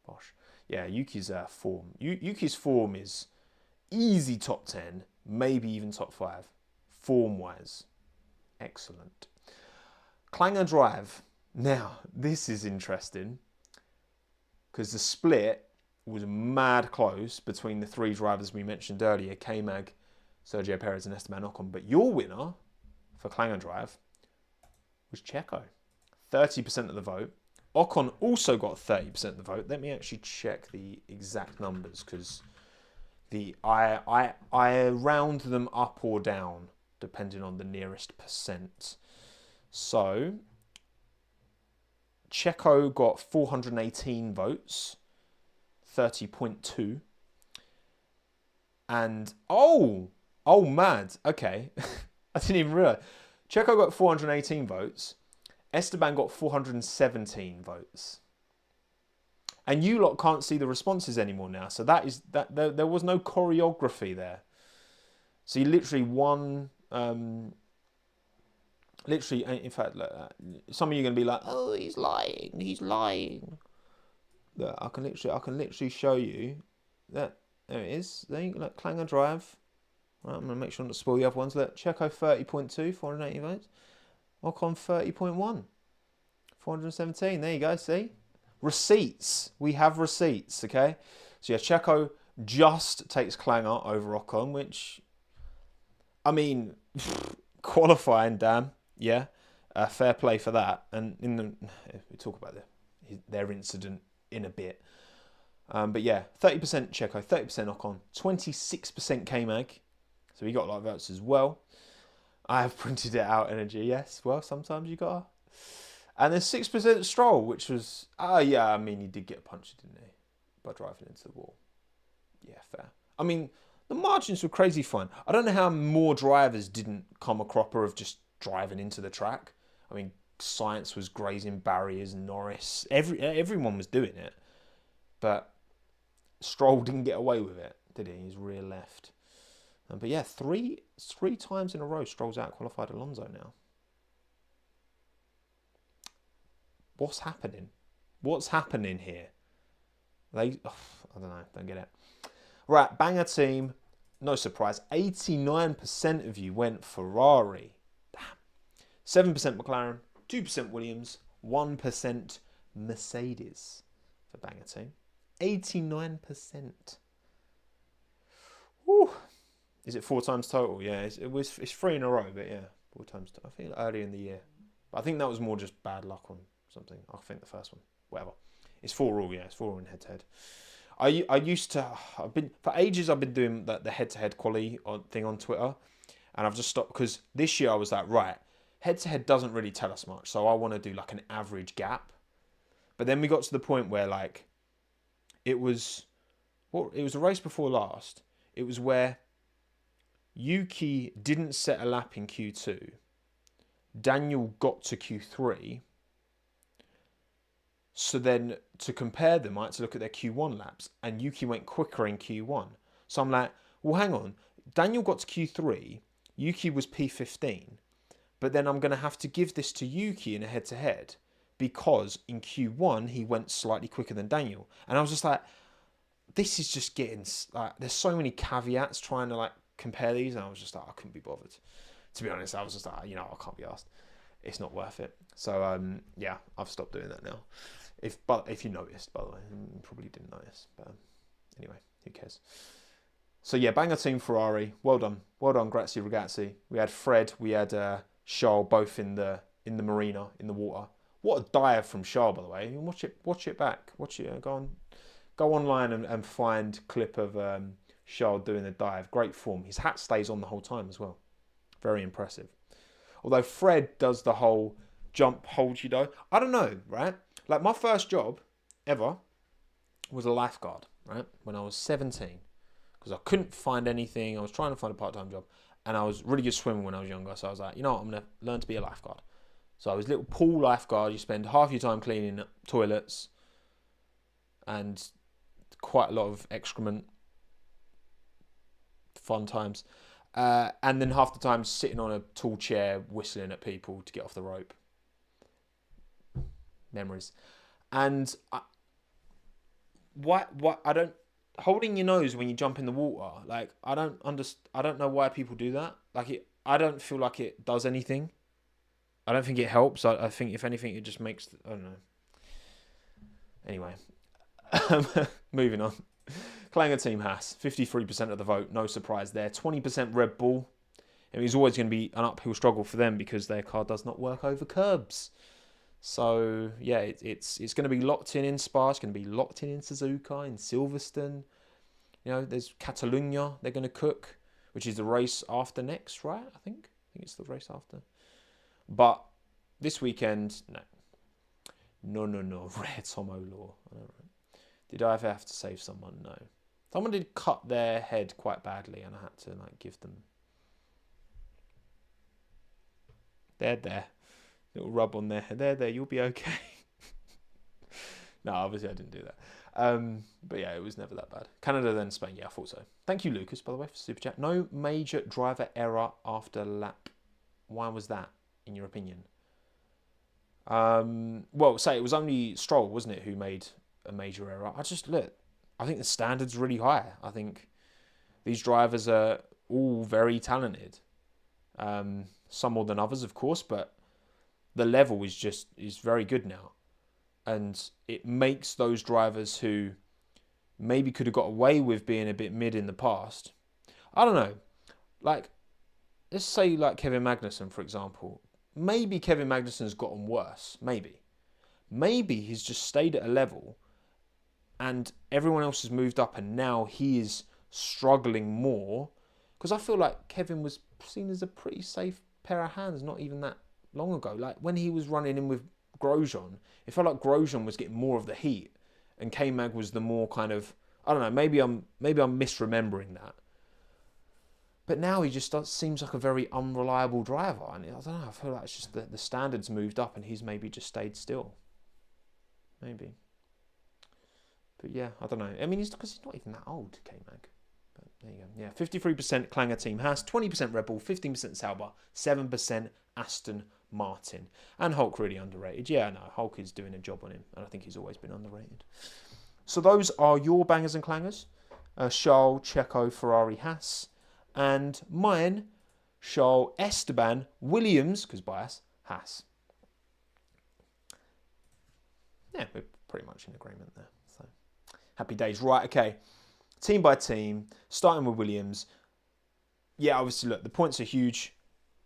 Bosh. Yeah, Yuki's form. Yuki's form is easy top 10, maybe even top 5. Form-wise. Excellent. Clanger drive. Now, this is interesting because the split was mad close between the 3 drivers we mentioned earlier, K-Mag, Sergio Perez and Esteban Ocon. But your winner for Clanger drive was Checo. 30% of the vote. Ocon also got 30% of the vote. Let me actually check the exact numbers because I round them up or down depending on the nearest percent. So Checo got 418 votes, 30.2. And oh mad. Okay. I didn't even realise. Checo got 418 votes. Esteban got 417 votes. And you lot can't see the responses anymore now. So there was no choreography there. So you literally won. Literally, in fact, look, some of you are going to be like, "Oh, he's lying." Look, I can literally show you that. There it is. There you go. Look, Clanger drive. Right, I'm going to make sure not to spoil the other ones. Look, Checo 30.2, 480 votes. Ocon 30.1, 417. There you go. See, receipts. We have receipts. Okay. So yeah, Checo just takes Clanger over Ocon, which, I mean, qualifying, damn. Yeah, fair play for that. And we talk about their incident in a bit. But yeah, 30% Checo, 30% Ocon, 26% K-Mag. So he got a lot of votes as well. I have printed it out, Energy. Yes, well, sometimes you gotta. And then 6% Stroll, which was, yeah, I mean, he did get punched, didn't he? By driving into the wall. Yeah, fair. I mean, the margins were crazy fun. I don't know how more drivers didn't come a cropper of just driving into the track. I mean, Science was grazing barriers, Norris, everyone was doing it. But Stroll didn't get away with it, did he? His rear left. But yeah, three times in a row, Stroll's out-qualified Alonso now. What's happening? What's happening here? I don't know, don't get it. Right, banger team. No surprise, 89% of you went Ferrari. Damn. 7% McLaren, 2% Williams, 1% Mercedes for banger team. 89%. Whew. Is it 4 times total? Yeah, it's 3 in a row, but yeah, 4 times total. I think early in the year. But I think that was more just bad luck on something. I think the first one. Whatever. It's 4 all, yeah. It's 4 all in head-to-head. For ages I've been doing the head-to-head quali thing on Twitter. And I've just stopped because this year I was like, right, head-to-head doesn't really tell us much. So I want to do like an average gap. But then we got to the point where like, it was a race before last. It was where Yuki didn't set a lap in Q2 Daniel got to Q3. So then to compare them, I had to look at their Q1 laps, and Yuki went quicker in Q1. So I'm like, well, hang on. Daniel got to Q3, Yuki was P15, but then I'm going to have to give this to Yuki in a head-to-head because in Q1 he went slightly quicker than Daniel. And I was just like, this is just getting, like, there's so many caveats trying to, like, compare these, and I was just like, I couldn't be bothered. To be honest, I was just like, I can't be asked. It's not worth it. So, yeah, I've stopped doing that now. If you noticed, by the way, you probably didn't notice. But anyway, who cares? So yeah, banger team Ferrari. Well done, grazie ragazzi. We had Fred, we had Charles, both in the marina, in the water. What a dive from Charles, by the way. Watch it back. Go online and find clip of Charles doing the dive. Great form. His hat stays on the whole time as well. Very impressive. Although Fred does the whole jump, hold you though. I don't know, right? Like, my first job ever was a lifeguard, right? When I was 17. Because I couldn't find anything. I was trying to find a part-time job. And I was really good swimming when I was younger. So I was like, I'm going to learn to be a lifeguard. So I was a little pool lifeguard. You spend half your time cleaning toilets. And quite a lot of excrement. Fun times. And then half the time sitting on a tall chair whistling at people to get off the rope. Memories. And holding your nose when you jump in the water, like, I don't know why people do that. Like, I don't feel like it does anything. I don't think it helps. I think if anything it just makes, I don't know. Anyway, moving on. Clanger Team Haas, 53% of the vote, no surprise there. 20% Red Bull. It was always going to be an uphill struggle for them because their car does not work over curbs. So, yeah, it's going to be locked in Spa. It's going to be locked in Suzuka, in Silverstone. There's Catalunya they're going to cook, which is the race after next, right? I think it's the race after. But this weekend, no. Rare Tomo law. I don't know. Did I ever have to save someone? No. Someone did cut their head quite badly, and I had to, like, give them. They're there. Little rub on their head. There, you'll be okay. No, obviously I didn't do that. But yeah, it was never that bad. Canada, then Spain. Yeah, I thought so. Thank you, Lucas, by the way, for Super Chat. No major driver error after lap. Why was that, in your opinion? Well, say it was only Stroll, wasn't it, who made a major error. I think the standard's really high. I think these drivers are all very talented. Some more than others, of course, but the level is very good now. And it makes those drivers who maybe could have got away with being a bit mid in the past. I don't know. Like, let's say like Kevin Magnussen, for example. Maybe Kevin Magnussen's gotten worse. Maybe he's just stayed at a level and everyone else has moved up and now he is struggling more. Because I feel like Kevin was seen as a pretty safe pair of hands not even that long ago. Like, when he was running in with Grosjean, it felt like Grosjean was getting more of the heat and K-Mag was the more kind of, I don't know, maybe I'm misremembering that. But now he just seems like a very unreliable driver. And I don't know, I feel like it's just the standards moved up and he's maybe just stayed still. Maybe. But yeah, I don't know. I mean, because he's not even that old, K-Mag. But there you go. Yeah, 53% Clanger Team Haas, 20% Red Bull, 15% Sauber, 7% Aston Martin. And Hulk really underrated. Yeah, no, Hulk is doing a job on him. And I think he's always been underrated. So those are your bangers and clangers. Charles, Checo, Ferrari, Haas. And mine, Charles, Esteban, Williams, because bias, Haas. Yeah, we're pretty much in agreement there. So happy days. Right, okay. Team by team, starting with Williams. Yeah, obviously, look, the points are huge.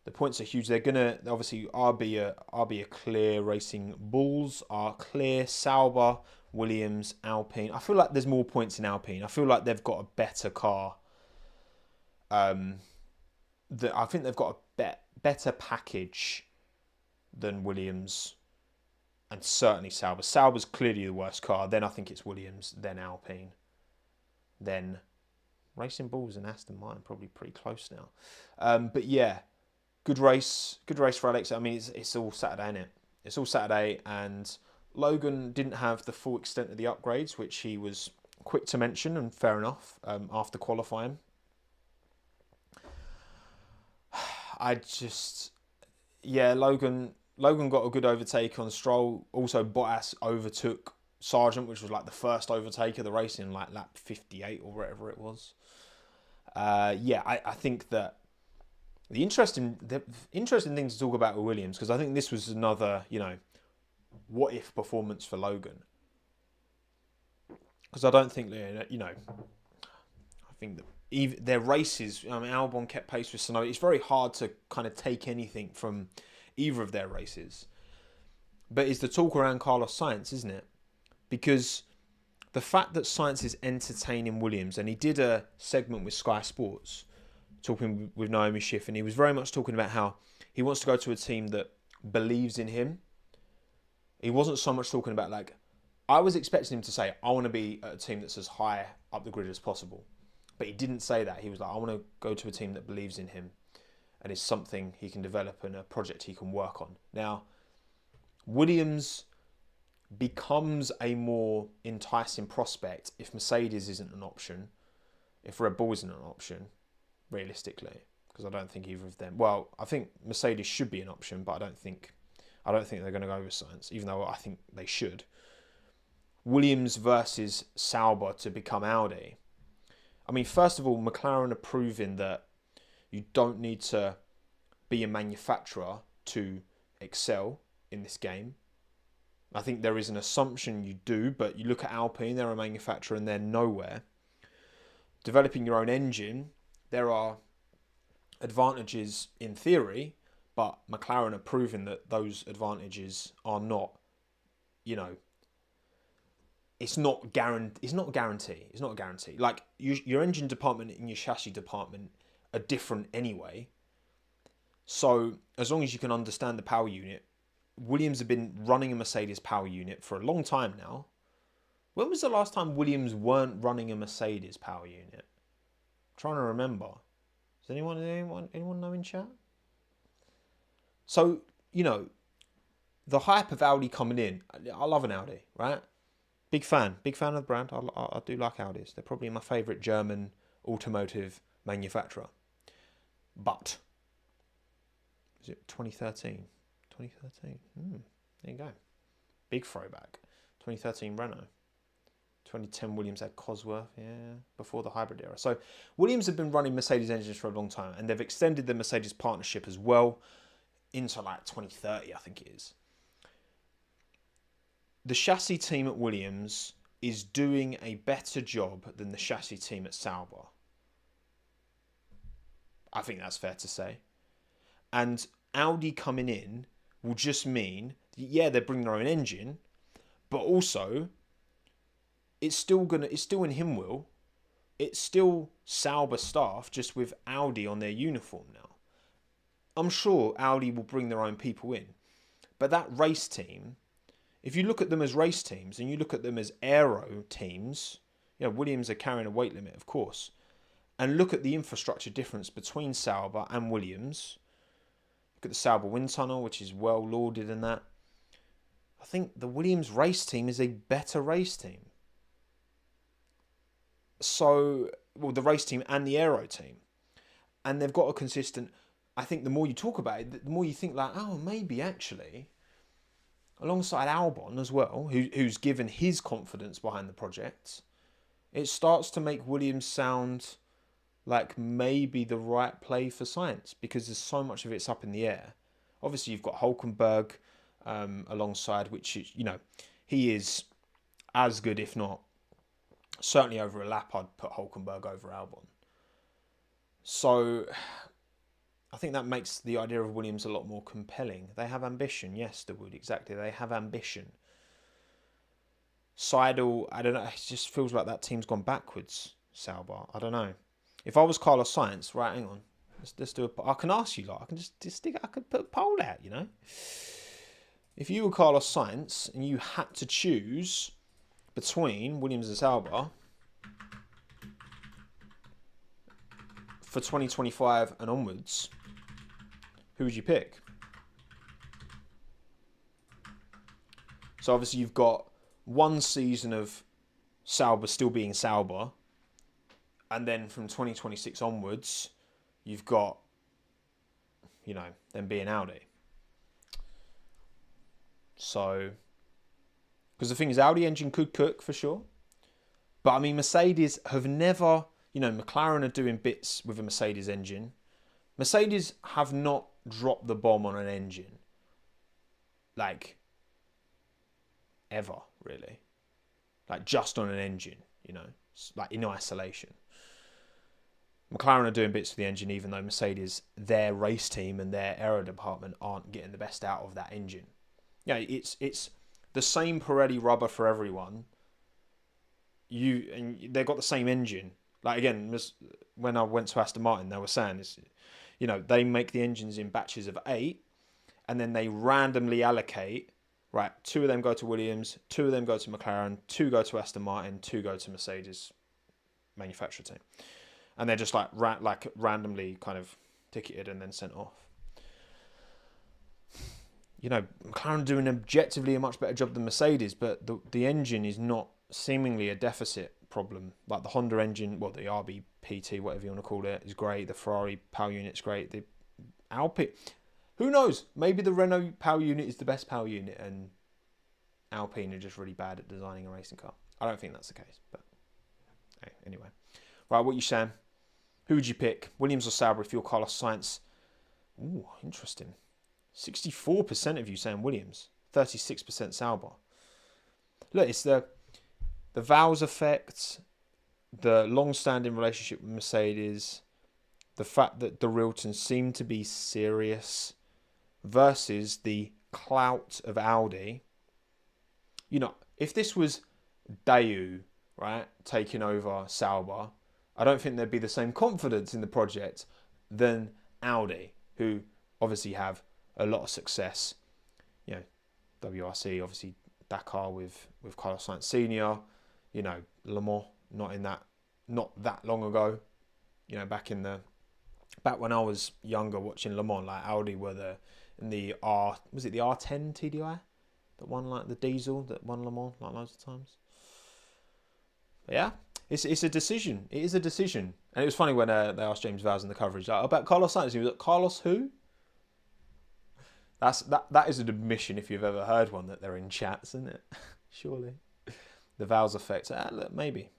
They're going to, obviously, RB are clear. Racing Bulls are clear. Sauber, Williams, Alpine. I feel like there's more points in Alpine. I feel like they've got a better car. I think they've got a better package than Williams and certainly Sauber. Sauber's clearly the worst car. Then I think it's Williams, then Alpine, then Racing Bulls and Aston Martin, probably pretty close now. But yeah, Good race for Alex. I mean, it's all Saturday, isn't it? It's all Saturday, and Logan didn't have the full extent of the upgrades, which he was quick to mention, and fair enough, after qualifying. Logan got a good overtake on Stroll. Also, Bottas overtook Sargent, which was like the first overtake of the race in like lap 58 or whatever it was. I think that the interesting thing to talk about with Williams, because I think this was another, what if performance for Logan. Because I don't think I think that even their races, Albon kept pace with Tsunoda. It's very hard to kind of take anything from either of their races. But it's the talk around Carlos Sainz, isn't it? Because the fact that Sainz is entertaining Williams, and he did a segment with Sky Sports talking with Naomi Schiff, and he was very much talking about how he wants to go to a team that believes in him. He wasn't so much talking about, like, I was expecting him to say, I want to be at a team that's as high up the grid as possible. But he didn't say that. He was like, I want to go to a team that believes in him and is something he can develop and a project he can work on. Now, Williams becomes a more enticing prospect if Mercedes isn't an option, if Red Bull isn't an option, realistically, because I don't think either of them. Well, I think Mercedes should be an option, but I don't think they're going to go with Sainz, even though I think they should. Williams versus Sauber to become Audi. I mean, first of all, McLaren are proving that you don't need to be a manufacturer to excel in this game. I think there is an assumption you do, but you look at Alpine, they're a manufacturer and they're nowhere. Developing your own engine, there are advantages in theory, but McLaren are proving that those advantages are not, it's not a guarantee. Like, your engine department and your chassis department are different anyway. So as long as you can understand the power unit, Williams have been running a Mercedes power unit for a long time now. When was the last time Williams weren't running a Mercedes power unit? I'm trying to remember. Does anyone know in chat? So, the hype of Audi coming in, I love an Audi, right? Big fan of the brand. I do like Audis. They're probably my favourite German automotive manufacturer. But, is it 2013? 2013. There you go. Big throwback. 2013 Renault. 2010 Williams had Cosworth, before the hybrid era. So Williams have been running Mercedes engines for a long time, and they've extended the Mercedes partnership as well into like 2030, I think it is. The chassis team at Williams is doing a better job than the chassis team at Sauber. I think that's fair to say. And Audi coming in will just mean, they're bringing their own engine, but also it's still in Himwell. It's still Sauber staff, just with Audi on their uniform now. I'm sure Audi will bring their own people in, but that race team, if you look at them as race teams and you look at them as aero teams, Williams are carrying a weight limit, of course, and look at the infrastructure difference between Sauber and Williams. Look at the Sauber wind tunnel, which is well lauded in that. I think the Williams race team is a better race team. So, the race team and the aero team. And they've got a consistent, I think the more you talk about it, the more you think like, oh, maybe actually, alongside Albon as well, who's given his confidence behind the project, it starts to make Williams sound like maybe the right play for Sainz, because there's so much of it's up in the air. Obviously, you've got Hülkenberg alongside, which is, he is as good, if not certainly over a lap. I'd put Hülkenberg over Albon. So I think that makes the idea of Williams a lot more compelling. They have ambition, yes, Dawood, exactly. They have ambition. Seidel, I don't know, it just feels like that team's gone backwards, Sauber. I don't know. If I was Carlos Sainz, right, hang on. Let's do I can ask you, I can just stick, I could put a poll out, If you were Carlos Sainz and you had to choose between Williams and Sauber for 2025 and onwards, Who would you pick? So obviously you've got one season of Sauber still being Sauber, and then from 2026 onwards, you've got, them being Audi. So, because the thing is, Audi engine could cook for sure. But I mean, Mercedes have never, McLaren are doing bits with a Mercedes engine. Mercedes have not dropped the bomb on an engine. Like, ever, really. Like, just on an engine, like in isolation. McLaren are doing bits with the engine, even though Mercedes, their race team and their aero department aren't getting the best out of that engine. It's the same Pirelli rubber for everyone. And they've got the same engine. Like, again, when I went to Aston Martin, they were saying this, they make the engines in batches of 8, and then they randomly allocate, right, 2 of them go to Williams, 2 of them go to McLaren, 2 go to Aston Martin, 2 go to Mercedes manufacturer team. And they're just like randomly kind of ticketed and then sent off. McLaren are doing objectively a much better job than Mercedes, but the engine is not seemingly a deficit problem. Like the Honda engine, the RBPT, whatever you want to call it, is great. The Ferrari power unit's great. The Alpine, who knows? Maybe the Renault power unit is the best power unit, and Alpine are just really bad at designing a racing car. I don't think that's the case, but anyway. Right, what are you saying? Who would you pick? Williams or Sauber if you're Carlos Sainz? Ooh, interesting. 64% of you saying Williams, 36% Sauber. Look, it's the Vowles effect, the long-standing relationship with Mercedes, the fact that the Riltons seem to be serious versus the clout of Audi. If this was Daewoo, right, taking over Sauber, I don't think there'd be the same confidence in the project than Audi, who obviously have a lot of success. WRC, obviously Dakar with Carlos Sainz Senior. Le Mans, not that long ago. Back when I was younger watching Le Mans, like Audi were in the was it the R10 TDI that won, like the diesel that won Le Mans like loads of times. But yeah. It's a decision. It is a decision. And it was funny when they asked James Vowles in the coverage about Carlos Sainz. He was like, Carlos who? That is an admission, if you've ever heard one, that they're in chats, isn't it? Surely. The Vowles effect. Look, maybe.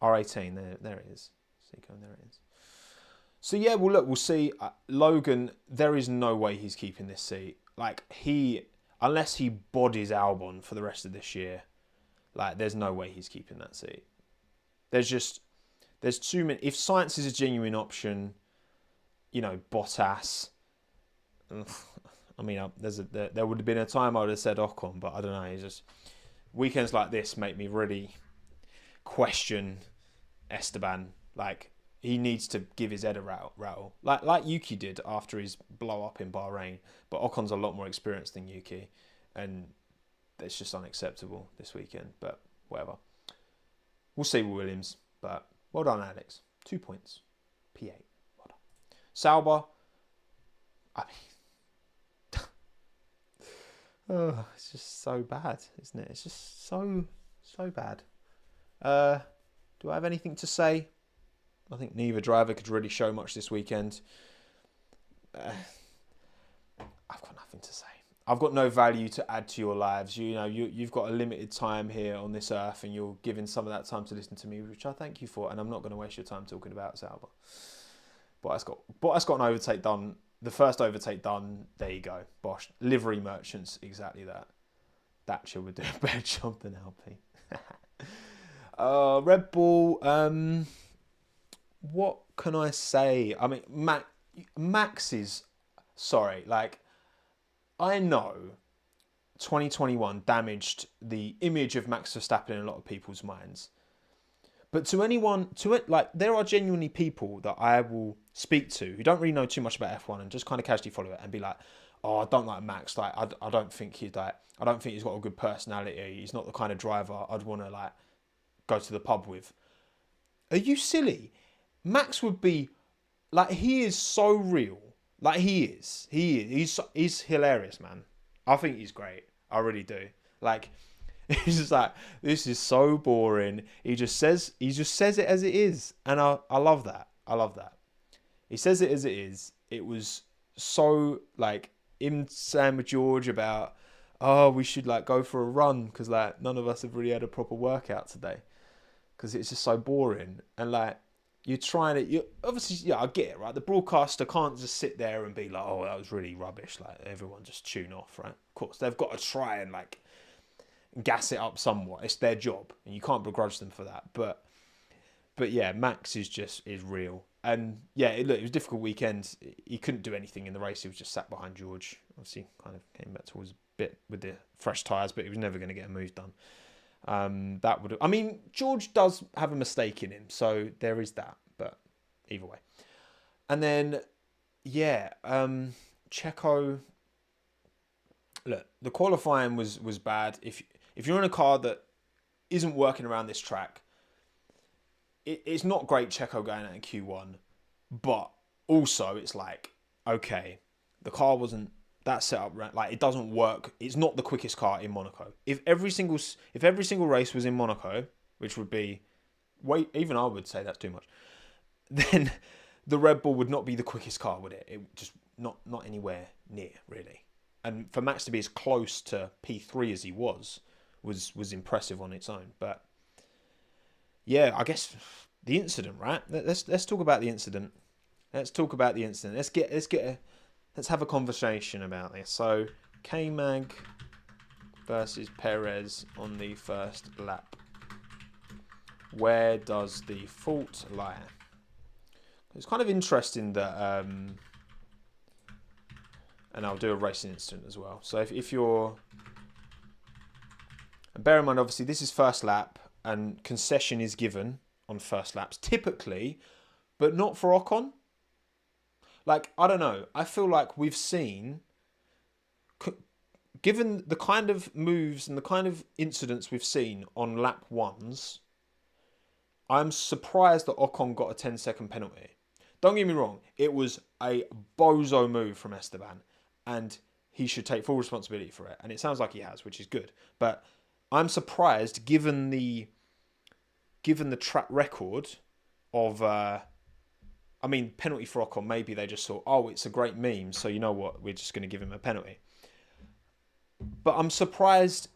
R18, there it is. Seco, there it is. So yeah, well look, we'll see. Logan, there is no way he's keeping this seat. Like, unless he bodies Albon for the rest of this year, like, there's no way he's keeping that seat. There's too many. If Sainz is a genuine option, Bottas. I mean, there would have been a time I would have said Ocon, but I don't know. It's just weekends like this make me really question Esteban. Like, he needs to give his head a rattle, like Yuki did after his blow up in Bahrain. But Ocon's a lot more experienced than Yuki, and it's just unacceptable this weekend, but whatever. We'll see with Williams, but well done, Alex. 2 points. P8. Well done. Sauber, I mean, it's just so bad, isn't it? It's just so bad. Do I have anything to say? I think neither driver could really show much this weekend. I've got nothing to say. I've got no value to add to your lives. You've got a limited time here on this earth, and you're giving some of that time to listen to me, which I thank you for. And I'm not going to waste your time talking about Sauber. Bottas got an overtake done. The first overtake done. There you go. Bosch. Livery merchants. Exactly that. Thatcher would do a better job than Alpine. Red Bull. What can I say? I mean, Max is... Sorry, like... I know 2021 damaged the image of Max Verstappen in a lot of people's minds. But there are genuinely people that I will speak to who don't really know too much about F1 and just kind of casually follow it and be like, oh, I don't like Max. Like, I don't think he's got a good personality. He's not the kind of driver I'd want to go to the pub with. Are you silly? Max would be he is so real. Like he is. He's hilarious, man. I think he's great. I really do. Like he's just like, this is so boring. He just says it as it is, and I love that. I love that. He says it as it is. It was so like him saying with George about, oh, we should like go for a run because like none of us have really had a proper workout today because it's just so boring. And like you're trying to, you obviously, yeah, I get it, right? The broadcaster can't just sit there and be like, oh, that was really rubbish. Like everyone just tune off, right? Of course, they've got to try and like gas it up somewhat. It's their job, and you can't begrudge them for that. But yeah, Max is real. And yeah, it was a difficult weekend. He couldn't do anything in the race. He was just sat behind George. Obviously, kind of came back towards a bit with the fresh tyres, but he was never going to get a move done. George does have a mistake in him, so there is that. But either way, and then yeah, Checo. Look, the qualifying was bad. If you're in a car that isn't working around this track, it's not great Checo going out in Q1, but also it's like, okay, the car wasn't that set up right. Like it doesn't work. It's not the quickest car in Monaco. If every single race was in Monaco, which would be, even I would say that's too much, then the Red Bull would not be the quickest car, would it? It just not anywhere near really. And for Max to be as close to P3 as he was impressive on its own. But yeah, I guess the incident, right? Let's talk about the incident. Let's have a conversation about this. So K-Mag versus Perez on the first lap. Where does the fault lie? It's kind of interesting that, and I'll do a racing incident as well. So if you're, and bear in mind, obviously this is first lap, and concession is given on first laps, typically, but not for Ocon. Like, I don't know. I feel like we've seen, given the kind of moves and the kind of incidents we've seen on lap ones, I'm surprised that Ocon got a 10-second penalty. Don't get me wrong. It was a bozo move from Esteban, and he should take full responsibility for it. And it sounds like he has, which is good. But I'm surprised, given the track record of, penalty for Ocon, maybe they just thought, oh, it's a great meme, so you know what, we're just going to give him a penalty. But I'm surprised,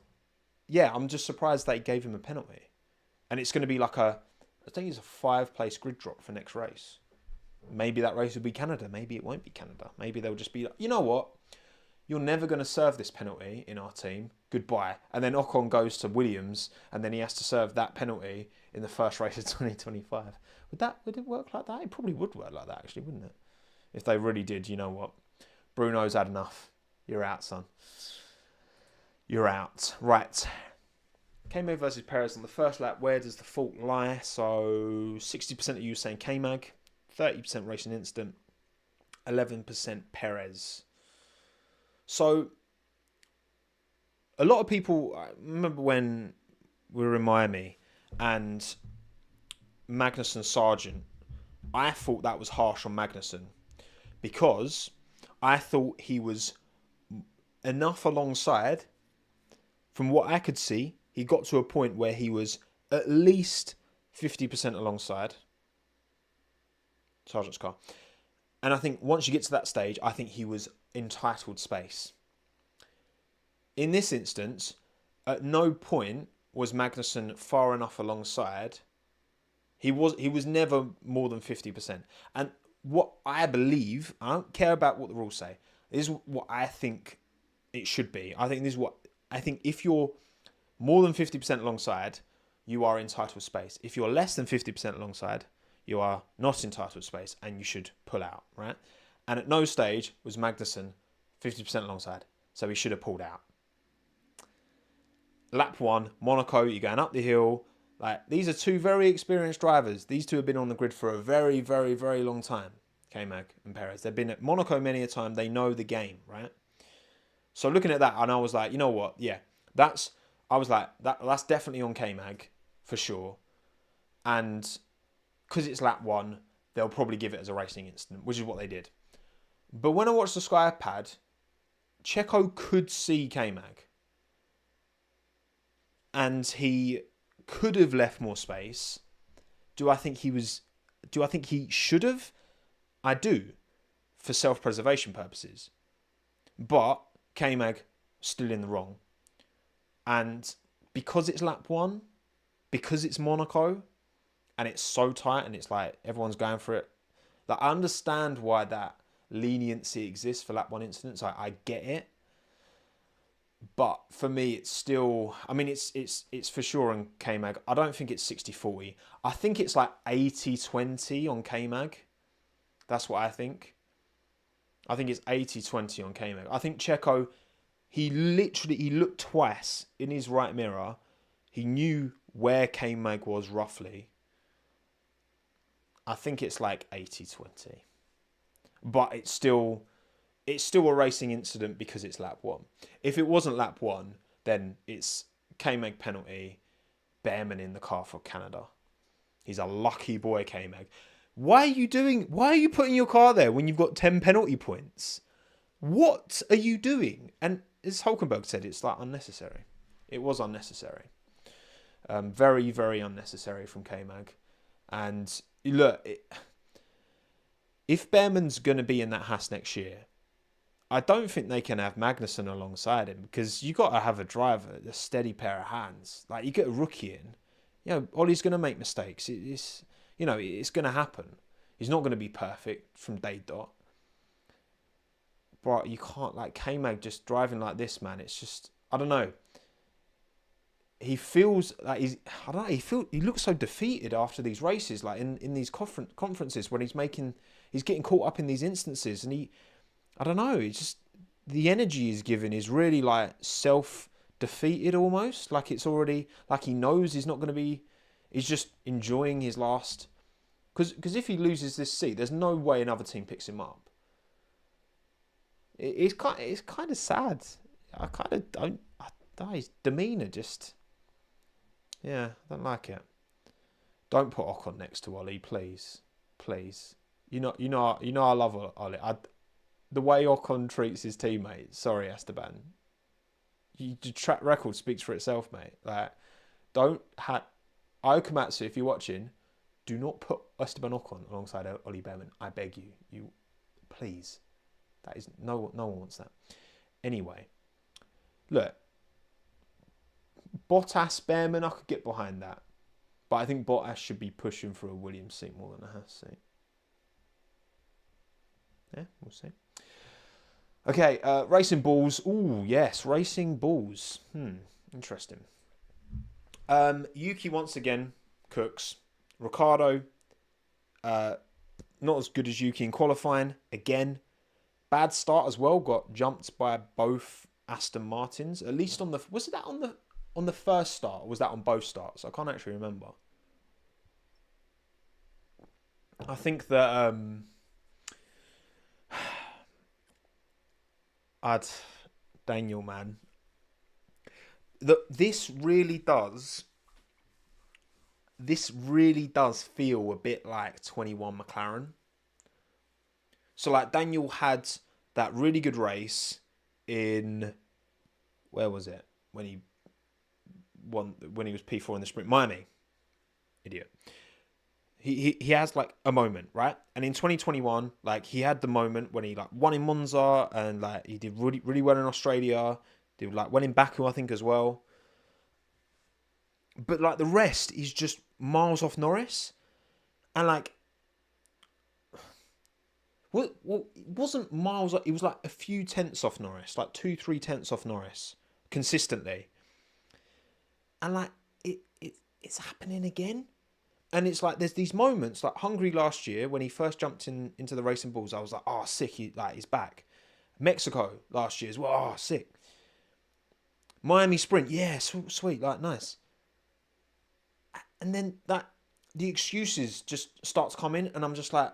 I'm just surprised they gave him a penalty. And it's going to be like I think it's a 5-place grid drop for next race. Maybe that race will be Canada, maybe it won't be Canada. Maybe they'll just be like, you know what, you're never going to serve this penalty in our team, goodbye. And then Ocon goes to Williams, and then he has to serve that penalty in the first race of 2025. Would it work like that? It probably would work like that, actually, wouldn't it? If they really did, you know what? Bruno's had enough. You're out, son. You're out. Right. K-Mag versus Perez on the first lap. Where does the fault lie? So 60% of you saying K-Mag, 30% racing incident, 11% Perez. So a lot of people, I remember when we were in Miami and Magnussen Sargent, I thought that was harsh on Magnussen because I thought he was enough alongside. From what I could see, he got to a point where he was at least 50% alongside Sargent's car. And I think once you get to that stage, I think he was entitled space. In this instance, at no point was Magnussen far enough alongside. He was never more than 50%. And what I believe, I don't care about what the rules say, this is what I think it should be. I think if you're more than 50% alongside, you are entitled space. If you're less than 50% alongside, you are not entitled space and you should pull out, right? And at no stage was Magnussen 50% alongside, so he should have pulled out. Lap 1, Monaco, you're going up the hill. Like, these are two very experienced drivers. These two have been on the grid for a very, very, very long time, K-Mag and Perez. They've been at Monaco many a time. They know the game, right? So looking at that, and I was like, you know what? Yeah, that's definitely on K-Mag for sure. And because it's lap 1, they'll probably give it as a racing incident, which is what they did. But when I watched the Sky Pad, Checo could see K-Mag. And he could have left more space. Do I think he should have? I do, for self-preservation purposes. But K-Mag still in the wrong. And because it's lap 1, because it's Monaco, and it's so tight and it's like everyone's going for it, like, I understand why that leniency exists for lap 1 incidents. I get it. But for me, it's still, I mean, it's for sure on K-Mag. I don't think it's 60-40. I think it's like 80-20 on K-Mag. That's what I think. I think it's 80-20 on K-Mag. I think Checo, he looked twice in his right mirror. He knew where K-Mag was roughly. I think it's like 80-20. But it's still a racing incident because it's lap 1. If it wasn't lap 1, then it's K-Mag penalty, Behrman in the car for Canada. He's a lucky boy, K-Mag. Why are you putting your car there when you've got 10 penalty points? What are you doing? And as Hulkenberg said, it's like unnecessary. It was unnecessary. Very, very unnecessary from K-Mag. And look, if Behrman's going to be in that Haas next year, I don't think they can have Magnussen alongside him, because you got to have a driver, a steady pair of hands. Like, you get a rookie in, Ollie's going to make mistakes. It's going to happen. He's not going to be perfect from day dot. But you can't, like, K-Mag just driving like this, man. It's just, I don't know. He feels like he looks so defeated after these races, like in these conferences when he's getting caught up in these instances, and I don't know, it's just the energy he's given is really like self-defeated almost. Like it's already, like he knows he's not going to be, he's just enjoying his last, because if he loses this seat, there's no way another team picks him up. It's kind of sad. I kind of don't, his demeanour just, yeah, I don't like it. Don't put Ocon next to Ollie, please. Please. You know I love Ollie. The way Ocon treats his teammates, sorry, Esteban. Your track record speaks for itself, mate. Like, Aokamatsu, if you're watching, do not put Esteban Ocon alongside Ollie Behrman. I beg you. Please. That is, no one wants that. Anyway, look, Bottas, Behrman, I could get behind that. But I think Bottas should be pushing for a Williams seat more than a Haas seat. Yeah, we'll see. Okay, racing balls. Ooh, yes, racing balls. Interesting. Yuki once again cooks. Ricciardo, not as good as Yuki in qualifying. Again, bad start as well. Got jumped by both Aston Martins. At least on the, was it that on the first start? Or was that on both starts? I can't actually remember. I think that Daniel, man. This really does feel a bit like 21 McLaren. So like Daniel had that really good race in, where was it? When he was P4 in the sprint, Miami. Idiot. He has like a moment, right? And in 2021, like he had the moment when he like won in Monza, and like he did really, really well in Australia. Did like well in Baku, I think, as well. But like the rest is just miles off Norris. And like, well, it wasn't miles. It was like a few tenths off Norris, like 2-3 tenths off Norris consistently. And like it's happening again. And it's like there's these moments like Hungary last year when he first jumped into the racing balls. I was like, oh, sick! He's back. Mexico last year as well. Oh, sick. Miami sprint, yeah, sweet, like nice. And then the excuses just starts coming, and I'm just like,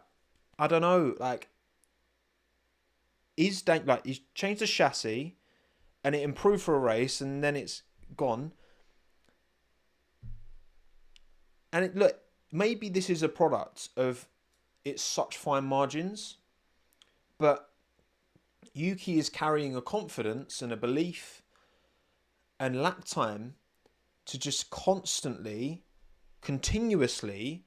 I don't know, like, he's changed the chassis, and it improved for a race, and then it's gone. And look, maybe this is a product of it's such fine margins, but Yuki is carrying a confidence and a belief and lap time to just constantly, continuously,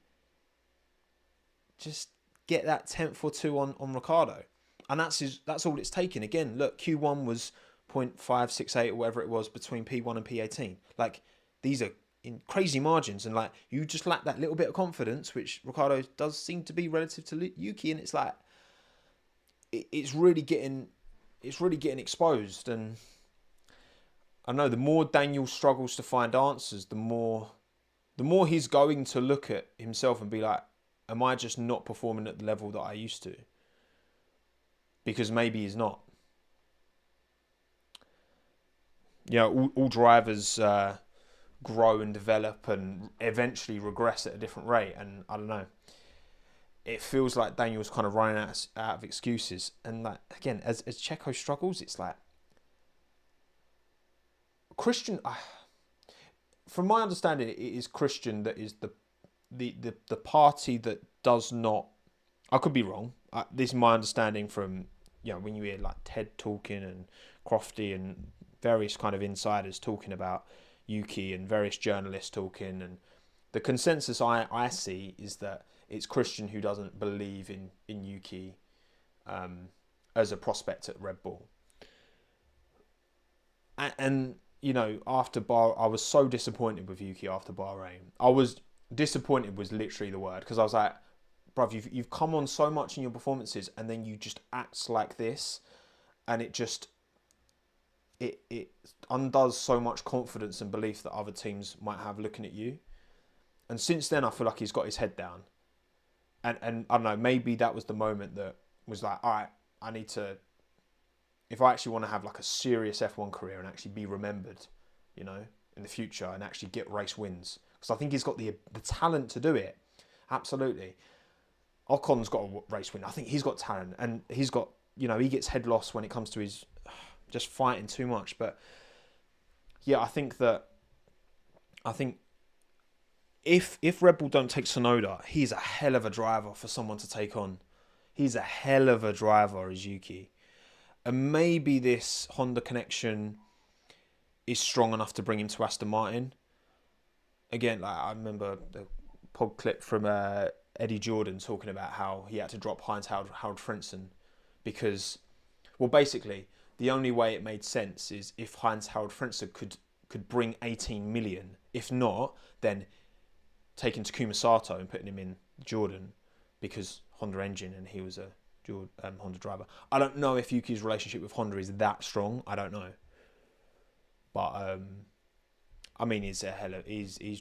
just get that 10th or 2 on Ricciardo. And that's all it's taken. Again, look, Q1 was 0.568 or whatever it was between P1 and P18. Like, these are in crazy margins, and like, you just lack that little bit of confidence, which Ricciardo does seem to be relative to Yuki, and it's like, it's really getting exposed. And I know the more Daniel struggles to find answers, the more he's going to look at himself and be like, am I just not performing at the level that I used to? Because maybe he's not. All drivers grow and develop and eventually regress at a different rate. And I don't know. It feels like Daniel's kind of running out of excuses. And like, again, as Checo struggles, it's like Christian. From my understanding, it is Christian that is the party that does not. I could be wrong. This is my understanding from when you hear like Ted talking and Crofty and various kind of insiders talking about Yuki and various journalists talking, and the consensus I see is that it's Christian who doesn't believe in Yuki as a prospect at Red Bull. And after I was so disappointed with Yuki after Bahrain. I was disappointed was literally the word, because I was like, bruv, you've come on so much in your performances, and then you just act like this, and it just it undoes so much confidence and belief that other teams might have looking at you. And since then, I feel like he's got his head down. And I don't know, maybe that was the moment that was like, all right, I need to, if I actually want to have like a serious F1 career and actually be remembered, in the future, and actually get race wins. Because I think he's got the talent to do it. Absolutely. Ocon's got a race win. I think he's got talent, and he's got, he gets head loss when it comes to his just fighting too much. But yeah, I think if Red Bull don't take Tsunoda, he's a hell of a driver for someone to take on. He's a hell of a driver, is Yuki. And maybe this Honda connection is strong enough to bring him to Aston Martin. Again, like, I remember the pod clip from Eddie Jordan talking about how he had to drop Heinz-Harald Frentzen because, well, basically, the only way it made sense is if Heinz-Harald Frentzen could bring 18 million. If not, then taking Takuma Sato and putting him in Jordan, because Honda engine and he was a Honda driver. I don't know if Yuki's relationship with Honda is that strong. I don't know. But, I mean, he's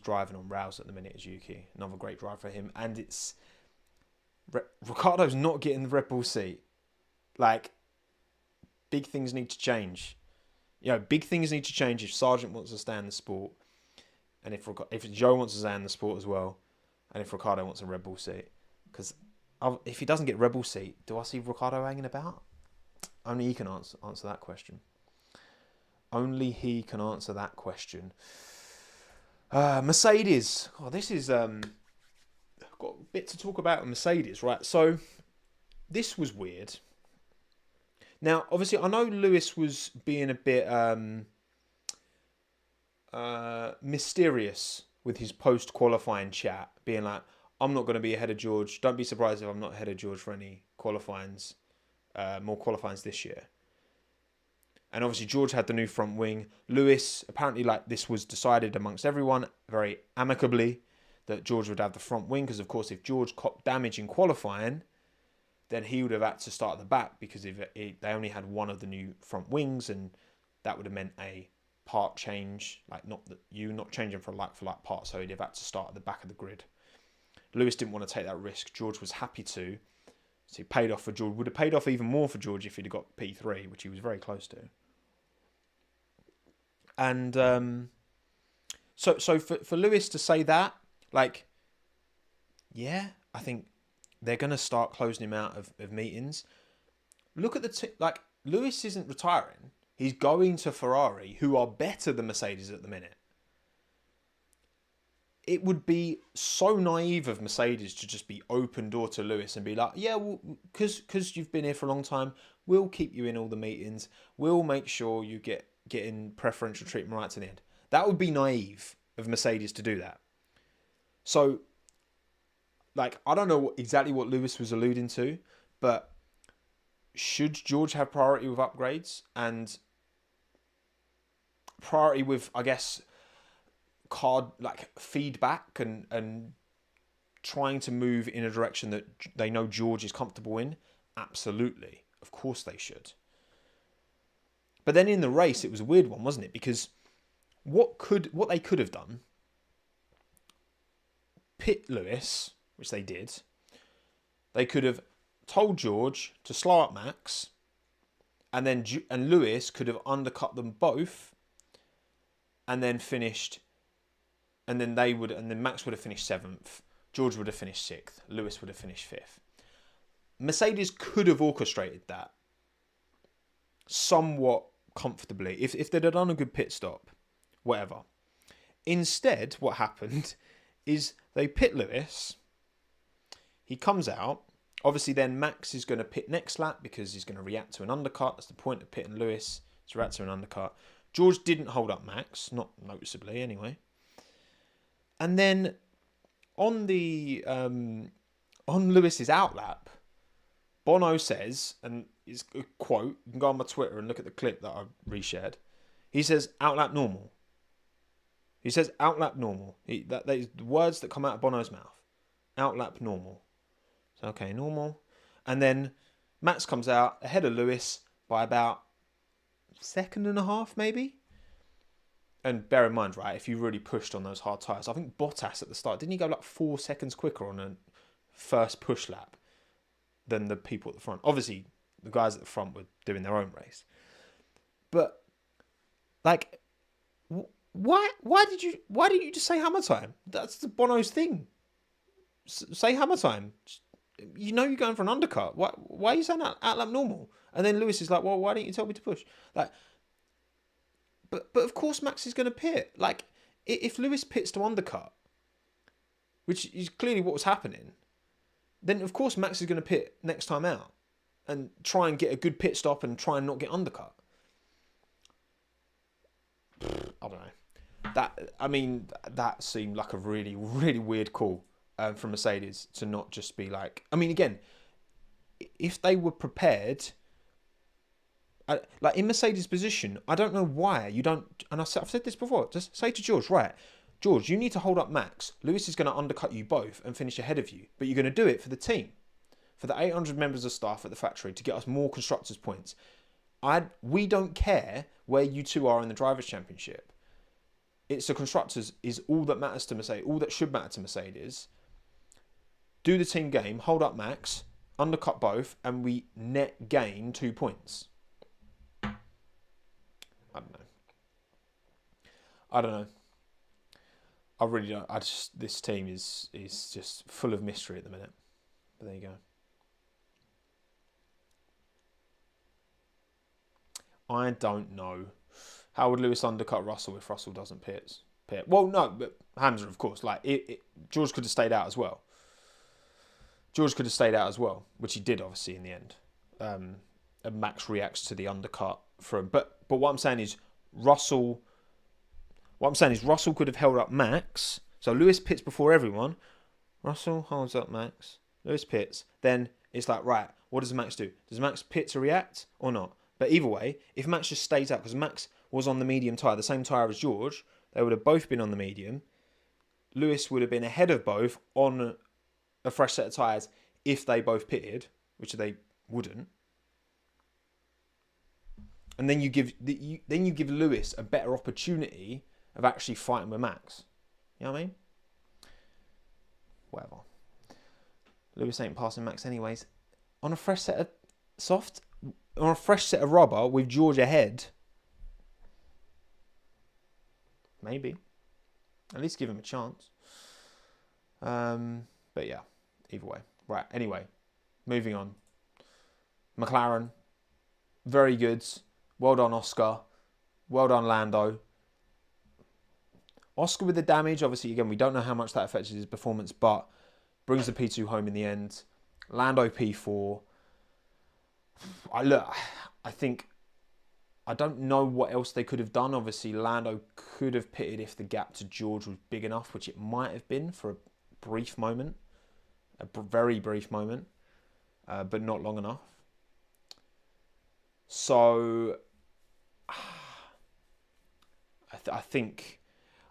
driving on rails at the minute as Yuki. Another great drive for him. And it's... Ricciardo's not getting the Red Bull seat. Like, big things need to change. Big things need to change if Sargent wants to stay in the sport. And if Joe wants to stay in the sport as well. And if Ricciardo wants a Red Bull seat. Because if he doesn't get Red Bull seat, do I see Ricciardo hanging about? Only he can answer that question. Only he can answer that question. Mercedes. Oh, this is... I've got a bit to talk about with Mercedes, right? So, this was weird. Now, obviously, I know Lewis was being a bit mysterious with his post-qualifying chat, being like, I'm not going to be ahead of George. Don't be surprised if I'm not ahead of George for any qualifyings, more qualifyings this year. And obviously, George had the new front wing. Lewis, apparently, like, this was decided amongst everyone very amicably that George would have the front wing, because, of course, if George copped damage in qualifying, then he would have had to start at the back, because they only had one of the new front wings, and that would have meant a part change, like not changing for like part, so he'd have had to start at the back of the grid. Lewis didn't want to take that risk. George was happy to. So it paid off for George. Would have paid off even more for George if he'd have got P3, which he was very close to. And so for Lewis to say that, like, yeah, I think they're going to start closing him out of meetings. Look at Lewis isn't retiring. He's going to Ferrari, who are better than Mercedes at the minute. it would be so naive of Mercedes to just be open door to Lewis and be like, yeah, well, because you've been here for a long time, we'll keep you in all the meetings. We'll make sure you get in preferential treatment right to the end. That would be naive of Mercedes to do that. So, like, I don't know exactly what Lewis was alluding to, but should George have priority with upgrades and priority with, I guess, feedback and trying to move in a direction that they know George is comfortable in? Absolutely. Of course they should. But then in the race, it was a weird one, wasn't it? Because what they could have done, pit Lewis, which they did, they could have told George to slow up Max, and then Lewis could have undercut them both, and then finished, and then Max would have finished 7th, George would have finished 6th, Lewis would have finished 5th. Mercedes could have orchestrated that somewhat comfortably if they'd have done a good pit stop, whatever. Instead, what happened is they pit Lewis. He comes out. Obviously, then Max is going to pit next lap because he's going to react to an undercut. That's the point of pitting Lewis, to react to an undercut. George didn't hold up Max, not noticeably anyway. And then on Lewis's outlap, Bono says, and it's a quote, you can go on my Twitter and look at the clip that I reshared. He says, outlap normal. He says, outlap normal. That is the words that come out of Bono's mouth. Outlap normal. So, okay, normal. And then Max comes out ahead of Lewis by about a second and a half, maybe. And bear in mind, right, if you really pushed on those hard tyres, I think Bottas at the start, didn't he go like 4 seconds quicker on a first push lap than the people at the front? Obviously, the guys at the front were doing their own race. But, like, why didn't you just say hammer time? That's the Bono's thing. Say hammer time. You know you're going for an undercut. Why are you saying outlap normal? And then Lewis is like, well, why didn't you tell me to push? Like, but of course Max is going to pit. Like, if Lewis pits to undercut, which is clearly what was happening, then of course Max is going to pit next time out and try and get a good pit stop and try and not get undercut. I don't know. That seemed like a really, really weird call from Mercedes to not just be like... I mean, again, if they were prepared... like, in Mercedes' position, I don't know why you don't... And I've said this before. Just say to George, right, George, you need to hold up Max. Lewis is going to undercut you both and finish ahead of you. But you're going to do it for the team. For the 800 members of staff at the factory to get us more constructors' points. We don't care where you two are in the Drivers' Championship. It's the constructors is all that matters to Mercedes. All that should matter to Mercedes. Do the team game, hold up Max, undercut both, and we net gain 2 points. I don't know. I really don't. This team is just full of mystery at the minute. But there you go. I don't know. How would Lewis undercut Russell if Russell doesn't pit? Well, no, but Hamza, of course. Like George could have stayed out as well. Which he did, obviously, in the end. And Max reacts to the undercut from. But what I'm saying is Russell could have held up Max. So Lewis pits before everyone. Russell holds up Max. Lewis pits. Then it's like, right, what does Max do? Does Max pit to react or not? But either way, if Max just stays out, because Max was on the medium tyre, the same tyre as George, they would have both been on the medium. Lewis would have been ahead of both on a fresh set of tyres if they both pitted, which they wouldn't. And then you give Lewis a better opportunity of actually fighting with Max. You know what I mean? Whatever. Lewis ain't passing Max anyways. On a fresh set of rubber with George ahead. Maybe. At least give him a chance. But yeah, either way. Right, anyway. Moving on. McLaren. Very good. Well done, Oscar. Well done, Lando. Oscar with the damage, obviously, again, we don't know how much that affected his performance, but brings the P2 home in the end. Lando P4. I think, I don't know what else they could have done. Obviously, Lando could have pitted if the gap to George was big enough, which it might have been for a brief moment, very brief moment, but not long enough. So, I think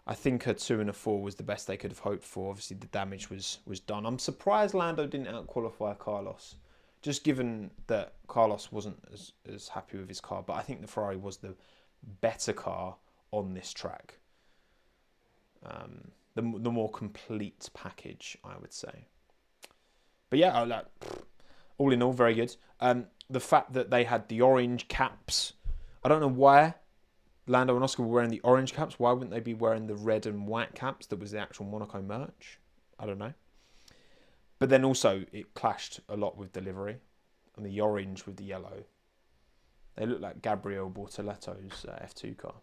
a 2 and a 4 was the best they could have hoped for. Obviously, the damage was done. I'm surprised Lando didn't out-qualify Carlos, just given that Carlos wasn't as happy with his car. But I think the Ferrari was the better car on this track. The more complete package, I would say. But yeah, all in all, very good. The fact that they had the orange caps, I don't know why Lando and Oscar were wearing the orange caps. Why wouldn't they be wearing the red and white caps that was the actual Monaco merch? I don't know. But then also, it clashed a lot with delivery. And the orange with the yellow. They look like Gabriel Bortoletto's F2 car.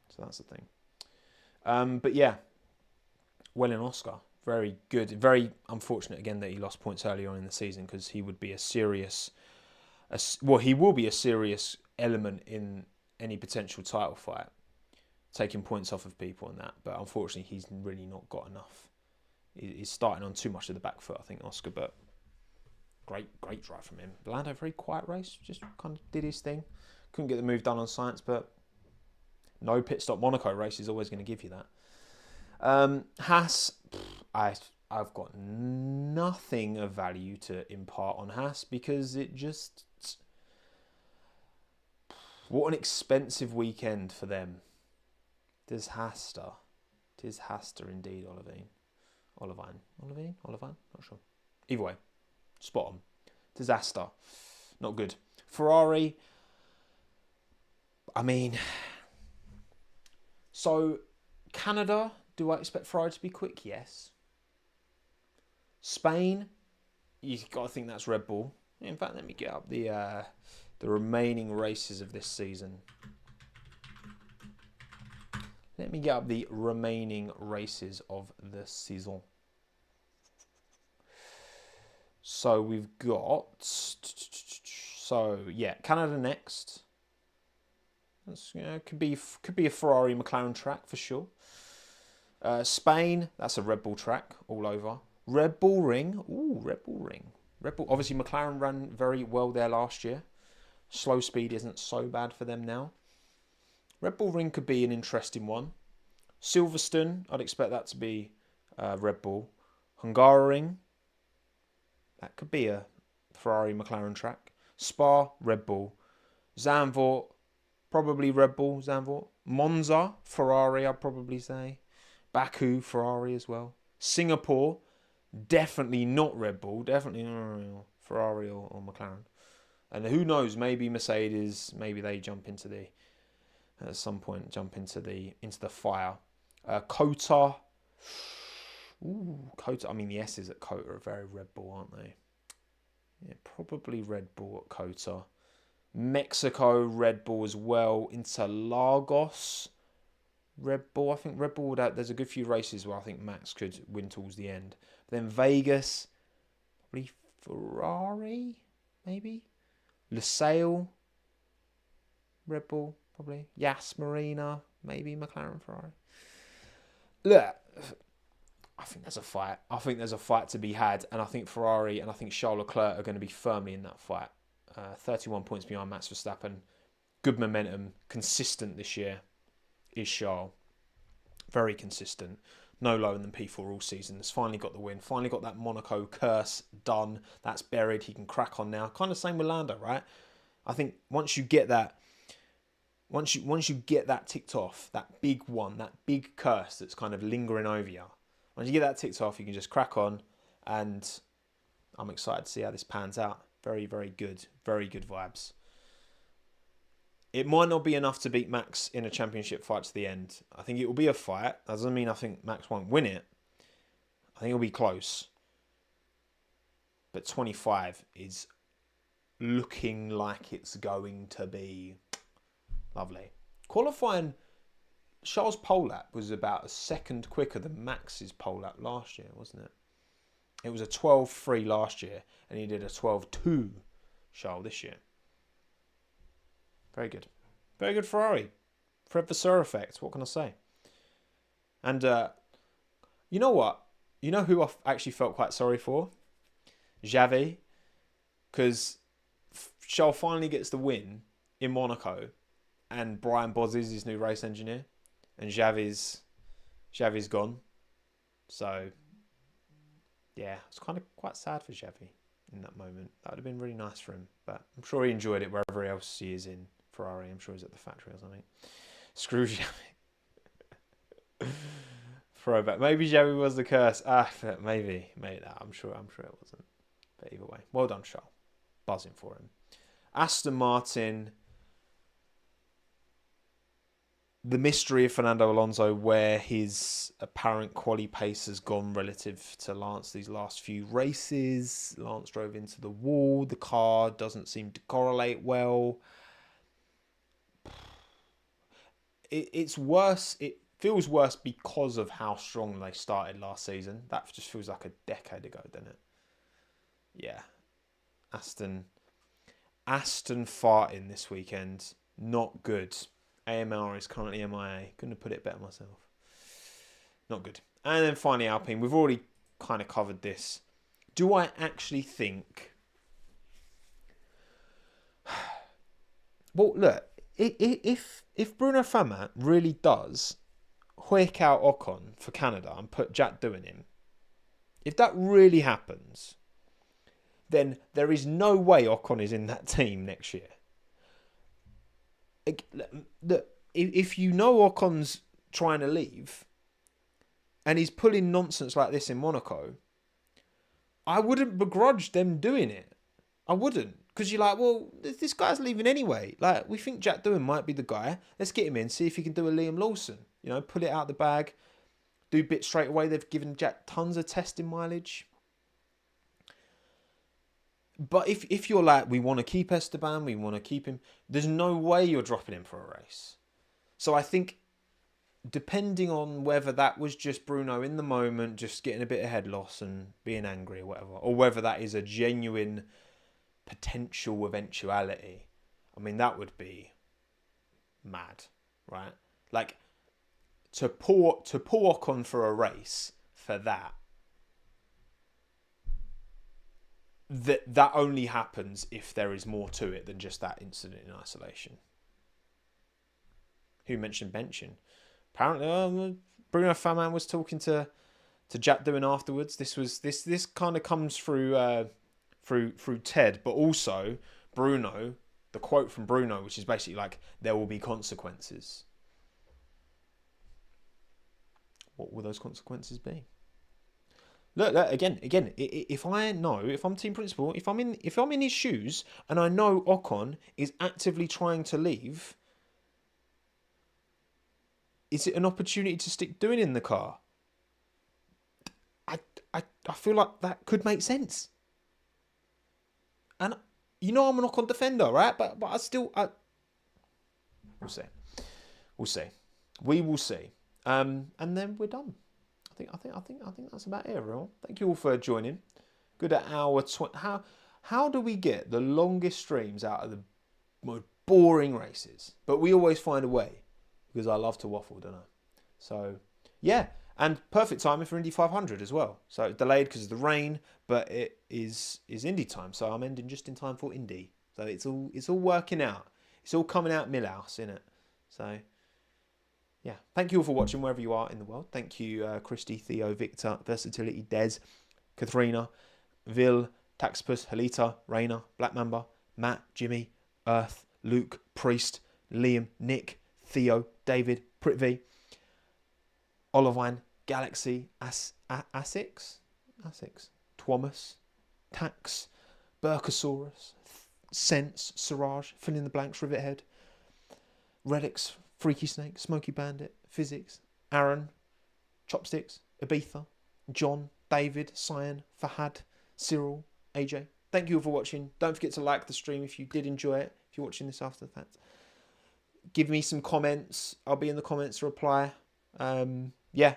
So that's the thing. But yeah, well in Oscar. Very good. Very unfortunate, again, that he lost points earlier on in the season, because he would be he will be a serious element in any potential title fight, taking points off of people and that. But unfortunately, he's really not got enough. He's starting on too much of the back foot, I think, Oscar. But great drive from him. Lando, very quiet race, just kind of did his thing. Couldn't get the move done on science, but no pit stop Monaco race is always going to give you that. Haas, I've got nothing of value to impart on Haas, because it just... What an expensive weekend for them. Tis Hasta indeed, Olivine? Not sure. Either way, spot on. Disaster. Not good. Ferrari, I mean... So, Canada, do I expect Ferrari to be quick? Yes. Spain, you've got to think that's Red Bull. In fact, let me get up the remaining races of this season. Let me get up the remaining races of the season. So we've got... So, yeah, Canada next. That's, could be a Ferrari McLaren track for sure. Spain, that's a Red Bull track all over. Red Bull Ring. Ooh, Red Bull Ring. Red Bull, obviously McLaren ran very well there last year. Slow speed isn't so bad for them now. Red Bull Ring could be an interesting one. Silverstone, I'd expect that to be Red Bull. Hungaroring, that could be a Ferrari McLaren track. Spa, Red Bull. Zandvoort, probably Red Bull, Zandvoort. Monza, Ferrari, I'd probably say. Baku, Ferrari as well. Singapore, definitely not Red Bull. Definitely Ferrari or McLaren. And who knows, maybe Mercedes, maybe they jump into the... At some point, jump into the fire. Kota. Ooh, Kota. I mean, the S's at Kota are very Red Bull, aren't they? Yeah, probably Red Bull at Kota. Mexico, Red Bull as well. Interlagos, Red Bull. I think Red Bull would have, there's a good few races where I think Max could win towards the end. But then Vegas, probably Ferrari, maybe. Lusail, Red Bull, probably. Yas Marina, maybe McLaren, Ferrari. Look, I think there's a fight. I think there's a fight to be had, and I think Ferrari and I think Charles Leclerc are going to be firmly in that fight. 31 points behind Max Verstappen. Good momentum, consistent this year is Charles. Very consistent. No lower than P4 all season. Has finally got the win. Finally got that Monaco curse done. That's buried. He can crack on now. Kind of same with Lando, right? I think once you get that, once you get that ticked off, that big one, that big curse that's kind of lingering over you. Once you get that ticked off, you can just crack on, and I'm excited to see how this pans out. Very, very good. Very good vibes. It might not be enough to beat Max in a championship fight to the end. I think it will be a fight. That doesn't mean I think Max won't win it. I think it'll be close. But 25 is looking like it's going to be lovely. Qualifying Charles' pole lap was about a second quicker than Max's pole lap last year, wasn't it? It was a 12.3 last year, and he did a 12.2 Charles this year. Very good. Very good Ferrari. Fred Vasseur effect, what can I say? And you know what? You know who I actually felt quite sorry for? Xavi. Because Charles finally gets the win in Monaco, and Brian Boz is his new race engineer, and Xavi's gone. So, yeah, it's kind of quite sad for Xavi in that moment. That would have been really nice for him, but I'm sure he enjoyed it wherever else he is in Ferrari. I'm sure he's at the factory or something. Screw Xavi. Throwback. Maybe Xavi was the curse. Maybe. I'm sure it wasn't. But either way, well done, Charles. Buzzing for him. Aston Martin. The mystery of Fernando Alonso, where his apparent quali pace has gone relative to Lance these last few races. Lance drove into the wall. The car doesn't seem to correlate well. It's worse. It feels worse because of how strong they started last season. That just feels like a decade ago, doesn't it? Yeah. Aston farting this weekend. Not good. AMR is currently MIA. Couldn't have put it better myself. Not good. And then finally Alpine. We've already kind of covered this. Do I actually think... Well, look. If Bruno Famat really does hoik out Ocon for Canada and put Jack Doohan in, if that really happens, then there is no way Ocon is in that team next year. If you know Ocon's trying to leave and he's pulling nonsense like this in Monaco, I wouldn't begrudge them doing it. I wouldn't. Because you're like, well, this guy's leaving anyway. Like, we think Jack Doohan might be the guy. Let's get him in, see if he can do a Liam Lawson. You know, pull it out the bag, do bits straight away. They've given Jack tons of testing mileage. But if you're like, we want to keep Esteban, we want to keep him, there's no way you're dropping him for a race. So I think, depending on whether that was just Bruno in the moment, just getting a bit of head loss and being angry or whatever, or whether that is a genuine potential eventuality, I mean, that would be mad, right? Like, to pour Ocon for a race for that only happens if there is more to it than just that incident in isolation. Who mentioned benching? Apparently, Bruno Faman was talking to Jack Doohan afterwards. This kind of comes through Ted, but also Bruno. The quote from Bruno, which is basically like, "There will be consequences." What will those consequences be? Look, again. If I'm team principal, if I'm in his shoes, and I know Ocon is actively trying to leave, is it an opportunity to stick Doohan in the car? I feel like that could make sense. And you know I'm an Ocon defender, right? But we'll see. We will see. And then we're done. I think that's about it, everyone. Thank you all for joining. Good at hour 20. How do we get the longest streams out of the most boring races? But we always find a way, because I love to waffle, don't I? So yeah, and perfect timing for Indy 500 as well. So delayed because of the rain, but it is Indy time. So I'm ending just in time for Indy. So it's all working out. It's all coming out Millhouse, innit? So. Yeah, thank you all for watching wherever you are in the world. Thank you, Christy, Theo, Victor, Versatility, Des, Katharina, Vil, Taxipus, Halita, Raina, Black Mamba, Matt, Jimmy, Earth, Luke, Priest, Liam, Nick, Theo, David, Prithvi, Olivine, Galaxy, Asics, TOMMO'S, Tax, Burkosaurus, Sense, Siraj, fill in the blanks, Rivethead, Relics, Freaky Snake, Smoky Bandit, Physics, Aaron, Chopsticks, Ibiza, John, David, Cyan, Fahad, Cyril, AJ. Thank you all for watching. Don't forget to like the stream if you did enjoy it, if you're watching this after the fact. Give me some comments. I'll be in the comments to reply. Yeah,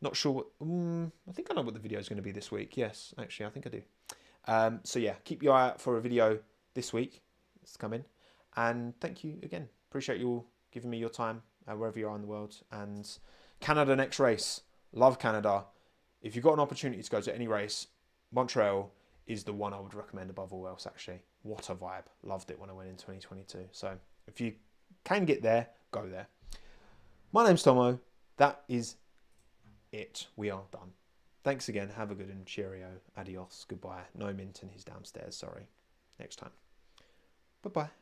not sure what... I think I know what the video is going to be this week. Yes, actually, I think I do. So yeah, keep your eye out for a video this week. It's coming. And thank you again. Appreciate you all giving me your time wherever you are in the world. And Canada next race. Love Canada. If you've got an opportunity to go to any race, Montreal is the one I would recommend above all else, actually. What a vibe. Loved it when I went in 2022. So if you can get there, go there. My name's Tomo. That is it. We are done. Thanks again. Have a good one. Cheerio. Adios. Goodbye. No Minton. He's downstairs. Sorry. Next time. Bye-bye.